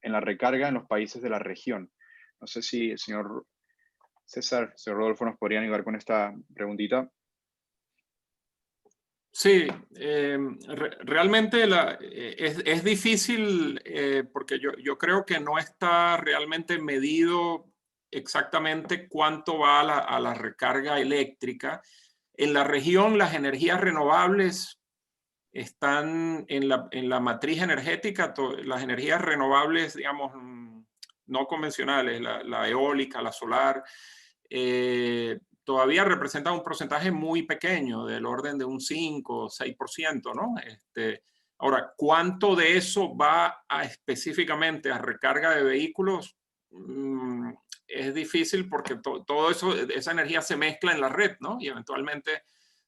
en los países de la región? No sé si el señor César, señor Rodolfo, nos podrían ayudar con esta preguntita. Sí, realmente es difícil porque yo creo que no está realmente medido exactamente cuánto va a la recarga eléctrica. En la región, las energías renovables están en la matriz energética, las energías renovables, digamos, no convencionales, la eólica, la solar, todavía representan un porcentaje muy pequeño, del orden de un 5 o 6%, ¿no? Ahora, ¿cuánto de eso va específicamente a recarga de vehículos? Es difícil porque todo eso, esa energía se mezcla en la red, ¿no? Y eventualmente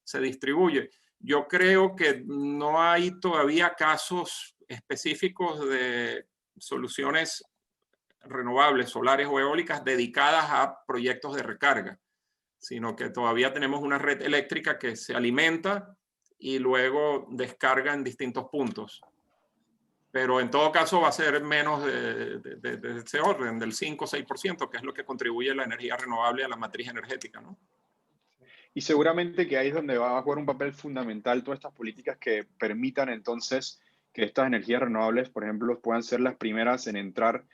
se distribuye. Yo creo que no hay todavía casos específicos de soluciones renovables, solares o eólicas, dedicadas a proyectos de recarga, sino que todavía tenemos una red eléctrica que se alimenta y luego descarga en distintos puntos. Pero en todo caso va a ser menos de ese orden, del 5 o 6%, que es lo que contribuye la energía renovable a la matriz energética, ¿no? Y seguramente que ahí es donde va a jugar un papel fundamental todas estas políticas que permitan entonces que estas energías renovables, por ejemplo, puedan ser las primeras en entrar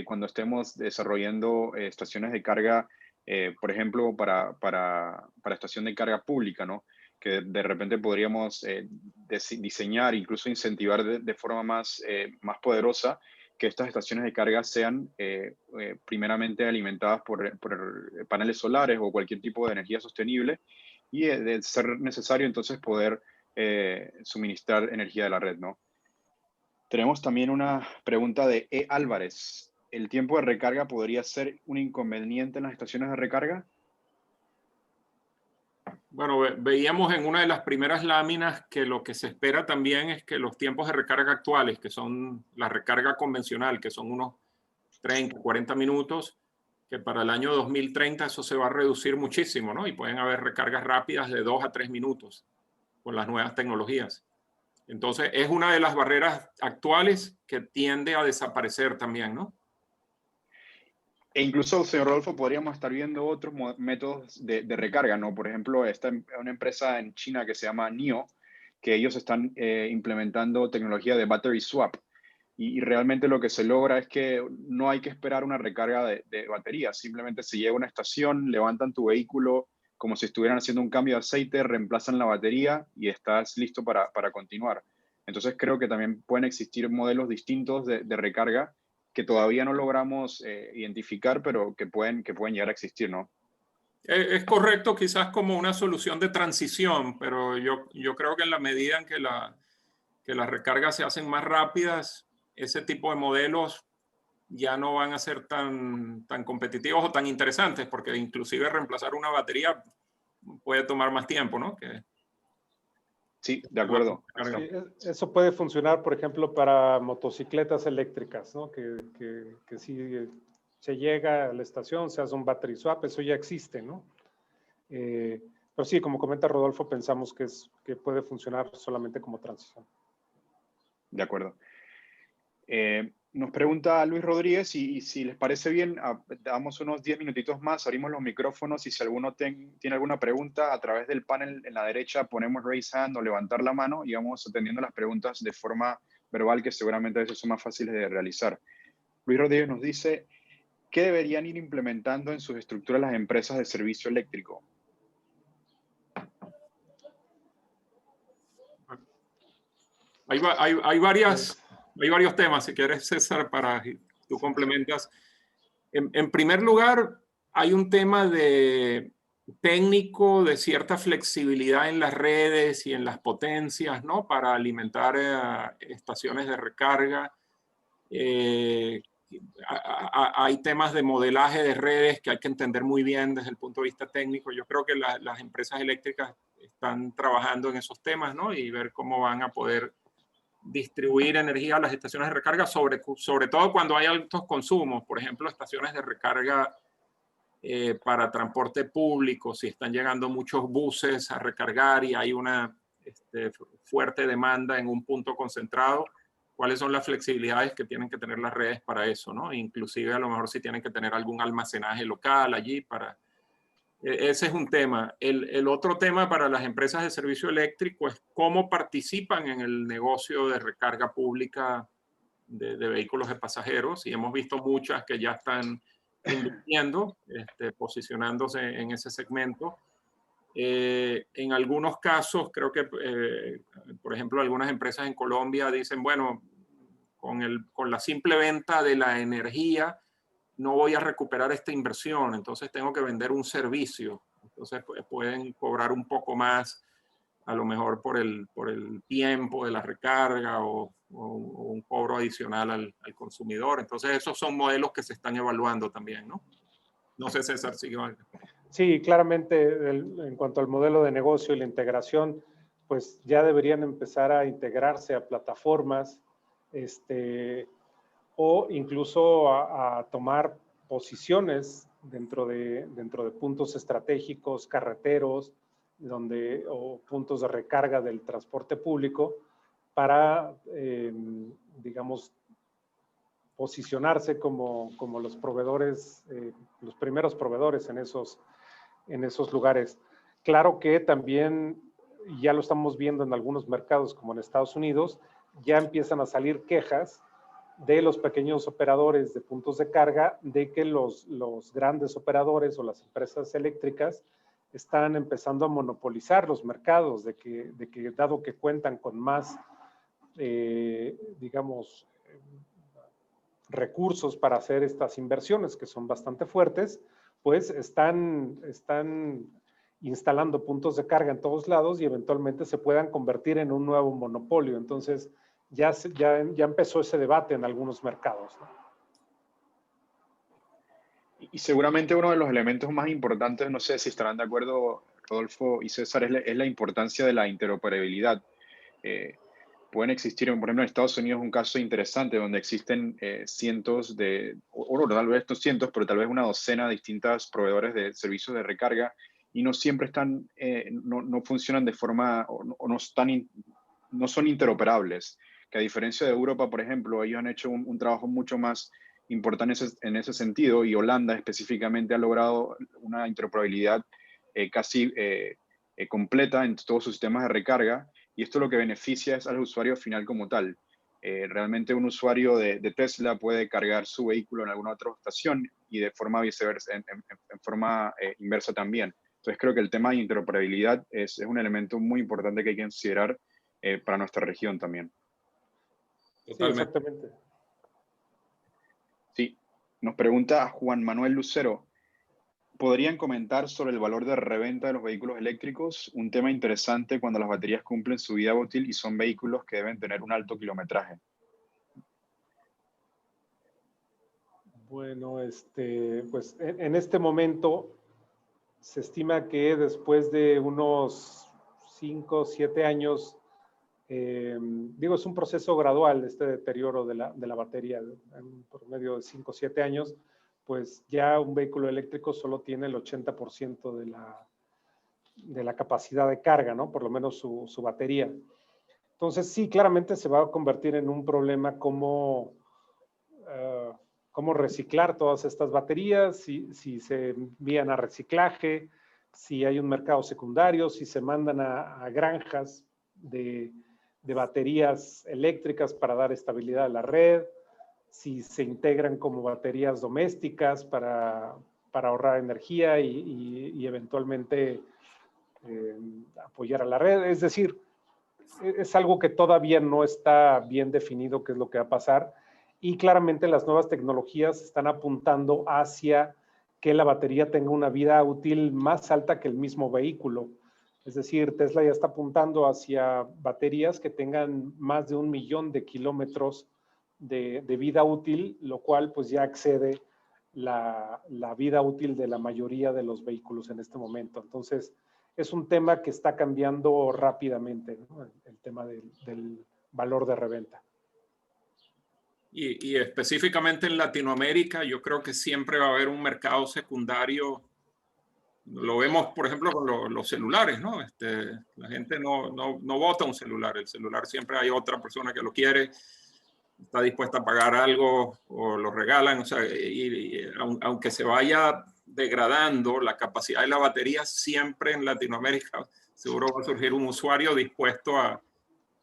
cuando estemos desarrollando estaciones de carga, por ejemplo, para estación de carga pública, ¿no? Que de repente podríamos diseñar, incluso incentivar de forma más poderosa que estas estaciones de carga sean primeramente alimentadas por paneles solares o cualquier tipo de energía sostenible y de ser necesario entonces poder suministrar energía de la red, ¿no? Tenemos también una pregunta de E. Álvarez. ¿El tiempo de recarga podría ser un inconveniente en las estaciones de recarga? Bueno, veíamos en una de las primeras láminas que lo que se espera también es que los tiempos de recarga actuales, que son la recarga convencional, que son unos 30, 40 minutos, que para el año 2030 eso se va a reducir muchísimo, ¿no? Y pueden haber recargas rápidas de 2 a 3 minutos con las nuevas tecnologías. Entonces, es una de las barreras actuales que tiende a desaparecer también, ¿no? E incluso, señor Rodolfo, podríamos estar viendo otros métodos de recarga, ¿no? Por ejemplo, está una empresa en China que se llama NIO, que ellos están implementando tecnología de battery swap. Y realmente lo que se logra es que no hay que esperar una recarga de batería. Simplemente se llega a una estación, levantan tu vehículo como si estuvieran haciendo un cambio de aceite, reemplazan la batería y estás listo para continuar. Entonces creo que también pueden existir modelos distintos de recarga que todavía no logramos identificar, pero que pueden llegar a existir, ¿no? Es correcto, quizás como una solución de transición, pero yo creo que en la medida en que las recargas se hacen más rápidas, ese tipo de modelos ya no van a ser tan competitivos o tan interesantes, porque inclusive reemplazar una batería puede tomar más tiempo, ¿no? Sí, de acuerdo. Sí, eso puede funcionar, por ejemplo, para motocicletas eléctricas, ¿no? Que si se llega a la estación, se hace un battery swap, eso ya existe, ¿no? Pero sí, como comenta Rodolfo, pensamos que puede funcionar solamente como transición. De acuerdo. Nos pregunta Luis Rodríguez y si les parece bien, damos unos 10 minutitos más, abrimos los micrófonos y si alguno tiene alguna pregunta a través del panel en la derecha ponemos raise hand o levantar la mano y vamos atendiendo las preguntas de forma verbal que seguramente a veces son más fáciles de realizar. Luis Rodríguez nos dice, ¿qué deberían ir implementando en sus estructuras las empresas de servicio eléctrico? Hay varios temas, si quieres, César, para tú complementas. En primer lugar, hay un tema técnico de cierta flexibilidad en las redes y en las potencias, ¿no? Para alimentar estaciones de recarga. Hay temas de modelaje de redes que hay que entender muy bien desde el punto de vista técnico. Yo creo que las empresas eléctricas están trabajando en esos temas, ¿no? Y ver cómo van a poder distribuir energía a las estaciones de recarga, sobre todo cuando hay altos consumos, por ejemplo, estaciones de recarga para transporte público, si están llegando muchos buses a recargar y hay una fuerte demanda en un punto concentrado, cuáles son las flexibilidades que tienen que tener las redes para eso, ¿no? Inclusive a lo mejor si tienen que tener algún almacenaje local allí para... Ese es un tema. El otro tema para las empresas de servicio eléctrico es cómo participan en el negocio de recarga pública de vehículos de pasajeros. Y hemos visto muchas que ya están invirtiendo, posicionándose en ese segmento. En algunos casos, creo que, por ejemplo, algunas empresas en Colombia dicen, bueno, con la simple venta de la energía, no voy a recuperar esta inversión, entonces tengo que vender un servicio. Entonces pueden cobrar un poco más, a lo mejor por el tiempo de la recarga o un cobro adicional al consumidor. Entonces esos son modelos que se están evaluando también, ¿no? No sé, César, sigue. Sí, claramente en cuanto al modelo de negocio y la integración, pues ya deberían empezar a integrarse a plataformas, o incluso a tomar posiciones dentro de puntos estratégicos, carreteros, o puntos de recarga del transporte público para, digamos, posicionarse como los proveedores, los primeros proveedores en esos lugares. Claro que también, ya lo estamos viendo en algunos mercados como en Estados Unidos, ya empiezan a salir quejas de los pequeños operadores de puntos de carga, de que los grandes operadores o las empresas eléctricas están empezando a monopolizar los mercados, de que dado que cuentan con más, digamos, recursos para hacer estas inversiones, que son bastante fuertes, pues están instalando puntos de carga en todos lados y eventualmente se puedan convertir en un nuevo monopolio. Entonces, ya empezó ese debate en algunos mercados, ¿no? Y seguramente uno de los elementos más importantes, no sé si estarán de acuerdo Rodolfo y César, es la importancia de la interoperabilidad. Pueden existir, por ejemplo, en Estados Unidos un caso interesante donde existen cientos o tal vez estos cientos, pero tal vez una docena de distintos proveedores de servicios de recarga y no siempre están, no funcionan de forma, o no son interoperables. Que a diferencia de Europa, por ejemplo, ellos han hecho un trabajo mucho más importante en ese sentido, y Holanda específicamente ha logrado una interoperabilidad casi completa en todos sus sistemas de recarga, y esto lo que beneficia es al usuario final como tal. Realmente un usuario de Tesla puede cargar su vehículo en alguna otra estación y de forma viceversa, en forma inversa también. Entonces creo que el tema de interoperabilidad es un elemento muy importante que hay que considerar para nuestra región también. Totalmente. Sí, exactamente. Sí, nos pregunta Juan Manuel Lucero. ¿Podrían comentar sobre el valor de reventa de los vehículos eléctricos? Un tema interesante cuando las baterías cumplen su vida útil y son vehículos que deben tener un alto kilometraje. Bueno, pues en este momento se estima que después de unos 5 o 7 años, es un proceso gradual este deterioro de la batería, por medio de 5 o 7 años, pues ya un vehículo eléctrico solo tiene el 80% de la capacidad de carga, ¿no? Por lo menos su batería. Entonces, sí, claramente se va a convertir en un problema cómo reciclar todas estas baterías, si se envían a reciclaje, si hay un mercado secundario, si se mandan a granjas de baterías eléctricas para dar estabilidad a la red, si se integran como baterías domésticas para ahorrar energía y eventualmente apoyar a la red. Es decir, es algo que todavía no está bien definido qué es lo que va a pasar, y claramente las nuevas tecnologías están apuntando hacia que la batería tenga una vida útil más alta que el mismo vehículo. Es decir, Tesla ya está apuntando hacia baterías que tengan más de 1 millón de kilómetros de vida útil, lo cual pues ya excede la vida útil de la mayoría de los vehículos en este momento. Entonces, es un tema que está cambiando rápidamente, ¿no? El tema del valor de reventa. Y específicamente en Latinoamérica, yo creo que siempre va a haber un mercado secundario. Lo vemos, por ejemplo, con los celulares, ¿no? La gente no bota un celular. El celular siempre hay otra persona que lo quiere, está dispuesta a pagar algo o lo regalan. O sea, aunque se vaya degradando la capacidad de la batería, siempre en Latinoamérica seguro va a surgir un usuario dispuesto a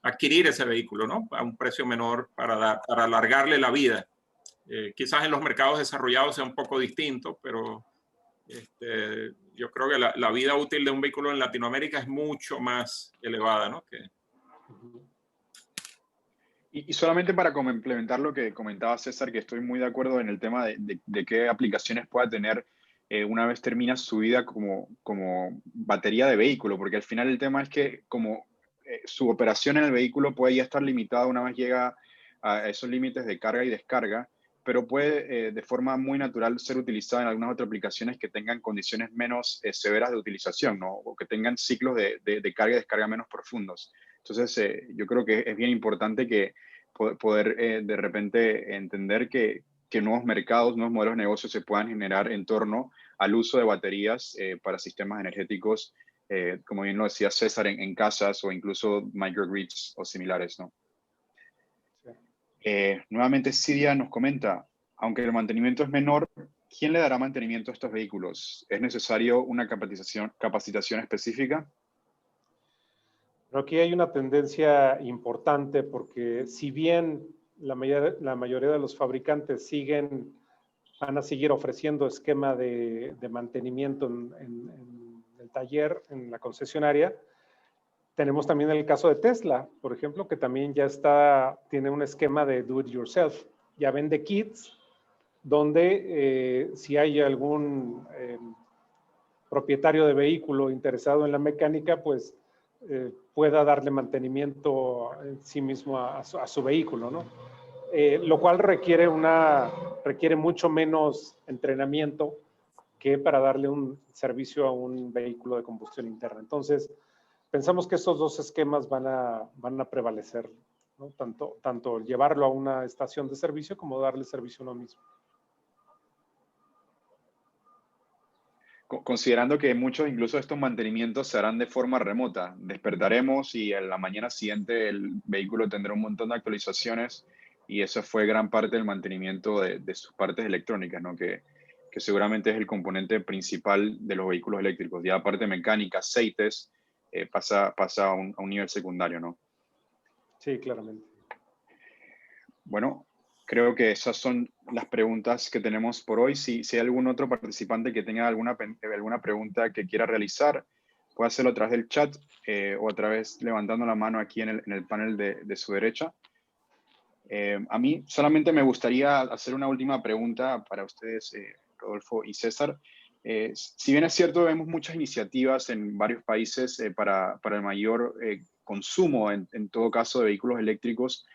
adquirir ese vehículo, ¿no? A un precio menor para alargarle la vida. Quizás en los mercados desarrollados sea un poco distinto, pero yo creo que la vida útil de un vehículo en Latinoamérica es mucho más elevada, ¿no? Y solamente para complementar lo que comentaba César, que estoy muy de acuerdo en el tema de qué aplicaciones pueda tener una vez termina su vida como batería de vehículo, porque al final el tema es que como su operación en el vehículo puede ya estar limitada una vez llega a esos límites de carga y descarga, pero puede de forma muy natural ser utilizada en algunas otras aplicaciones que tengan condiciones menos severas de utilización, ¿no? O que tengan ciclos de carga y descarga menos profundos. Entonces, yo creo que es bien importante que poder de repente entender que nuevos mercados, nuevos modelos de negocio se puedan generar en torno al uso de baterías para sistemas energéticos, como bien lo decía César, en casas o incluso microgrids o similares, ¿no? Nuevamente, Cydia nos comenta, aunque el mantenimiento es menor, ¿quién le dará mantenimiento a estos vehículos? ¿Es necesario una capacitación específica? Pero aquí hay una tendencia importante porque si bien la mayoría de los fabricantes van a seguir ofreciendo esquema de mantenimiento en el taller, en la concesionaria, tenemos también el caso de Tesla, por ejemplo, que también ya tiene un esquema de do it yourself. Ya vende kits donde si hay algún propietario de vehículo interesado en la mecánica, pues pueda darle mantenimiento en sí mismo a su vehículo, ¿no? Lo cual requiere mucho menos entrenamiento que para darle un servicio a un vehículo de combustión interna. Entonces, pensamos que estos dos esquemas van a prevalecer, ¿no? Tanto llevarlo a una estación de servicio como darle servicio a uno mismo. Considerando que muchos, incluso estos mantenimientos, se harán de forma remota. Despertaremos y en la mañana siguiente el vehículo tendrá un montón de actualizaciones y eso fue gran parte del mantenimiento de sus partes electrónicas, ¿no? Que seguramente es el componente principal de los vehículos eléctricos. Ya aparte mecánica, aceites, pasa a un nivel secundario, ¿no? Sí, claramente. Bueno, creo que esas son las preguntas que tenemos por hoy. Si hay algún otro participante que tenga alguna pregunta que quiera realizar, puede hacerlo a través del chat o a través levantando la mano aquí en el panel de su derecha. A mí solamente me gustaría hacer una última pregunta para ustedes, Rodolfo y César. Si bien es cierto, vemos muchas iniciativas en varios países para el mayor consumo, en todo caso, de vehículos eléctricos,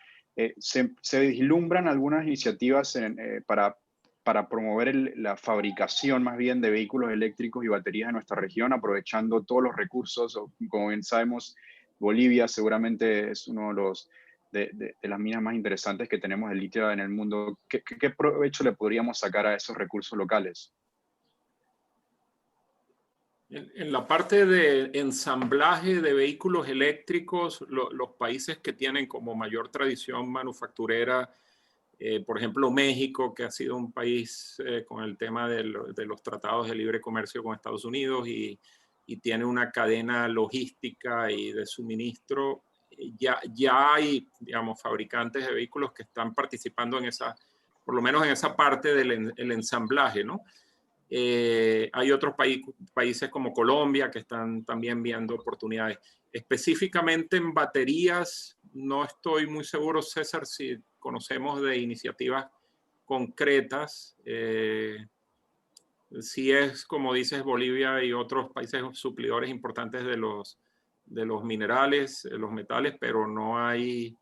se vislumbran algunas iniciativas para promover la fabricación más bien de vehículos eléctricos y baterías en nuestra región, aprovechando todos los recursos. Como bien sabemos, Bolivia seguramente es uno de las minas más interesantes que tenemos de litio en el mundo. ¿Qué provecho le podríamos sacar a esos recursos locales? En la parte de ensamblaje de vehículos eléctricos, los países que tienen como mayor tradición manufacturera, por ejemplo, México, que ha sido un país con el tema de los tratados de libre comercio con Estados Unidos y tiene una cadena logística y de suministro, ya hay, digamos, fabricantes de vehículos que están participando en por lo menos en esa parte del ensamblaje, ¿no? Hay otros países como Colombia que están también viendo oportunidades. Específicamente en baterías, no estoy muy seguro, César, si conocemos de iniciativas concretas. Si es, como dices, Bolivia y otros países suplidores importantes de los minerales, los metales, pero no hay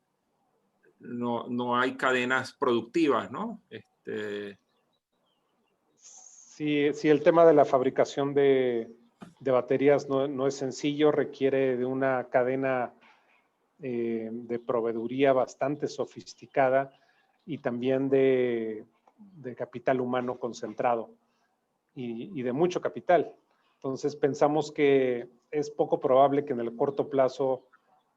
cadenas productivas, ¿no? Sí, el tema de la fabricación de baterías no es sencillo, requiere de una cadena de proveeduría bastante sofisticada y también de capital humano concentrado y de mucho capital. Entonces pensamos que es poco probable que en el corto plazo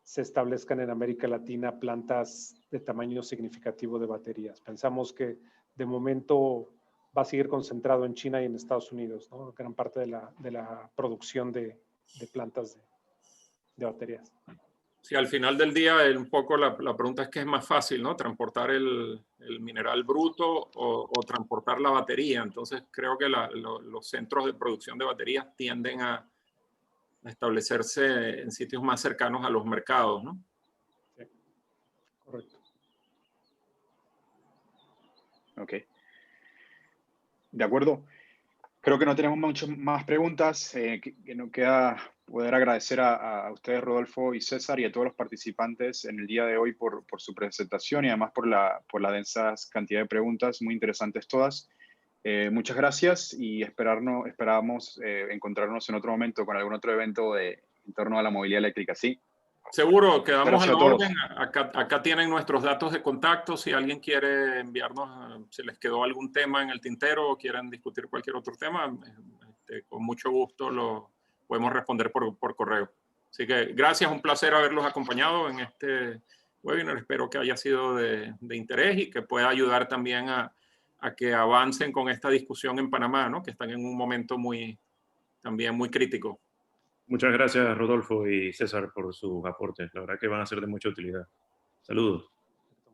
se establezcan en América Latina plantas de tamaño significativo de baterías. Pensamos que de momento va a seguir concentrado en China y en Estados Unidos, ¿no? Gran parte de la producción de plantas de baterías. Sí, al final del día, un poco la pregunta es qué es más fácil, ¿no? Transportar el mineral bruto o transportar la batería. Entonces, creo que los centros de producción de baterías tienden a establecerse en sitios más cercanos a los mercados, ¿no? Sí, correcto. Ok. De acuerdo. Creo que no tenemos muchas más preguntas. Que nos queda poder agradecer a ustedes, Rodolfo y César, y a todos los participantes en el día de hoy por su presentación y además por la densa cantidad de preguntas, muy interesantes todas. Muchas gracias y esperamos encontrarnos en otro momento con algún otro evento en torno a la movilidad eléctrica. ¿Sí? Seguro, quedamos Gracias a la a todos. orden. Acá tienen nuestros datos de contacto. Si alguien quiere enviarnos, si les quedó algún tema en el tintero o quieren discutir cualquier otro tema, con mucho gusto lo podemos responder por correo. Así que gracias, un placer haberlos acompañado en este webinar. Espero que haya sido de interés y que pueda ayudar también a que avancen con esta discusión en Panamá, ¿no? Que están en un momento también muy crítico. Muchas gracias, Rodolfo y César, por sus aportes. La verdad que van a ser de mucha utilidad. Saludos.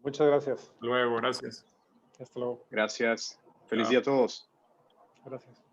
Muchas gracias. Luego, gracias. Hasta luego. Gracias. Feliz Chao. día a todos. Gracias.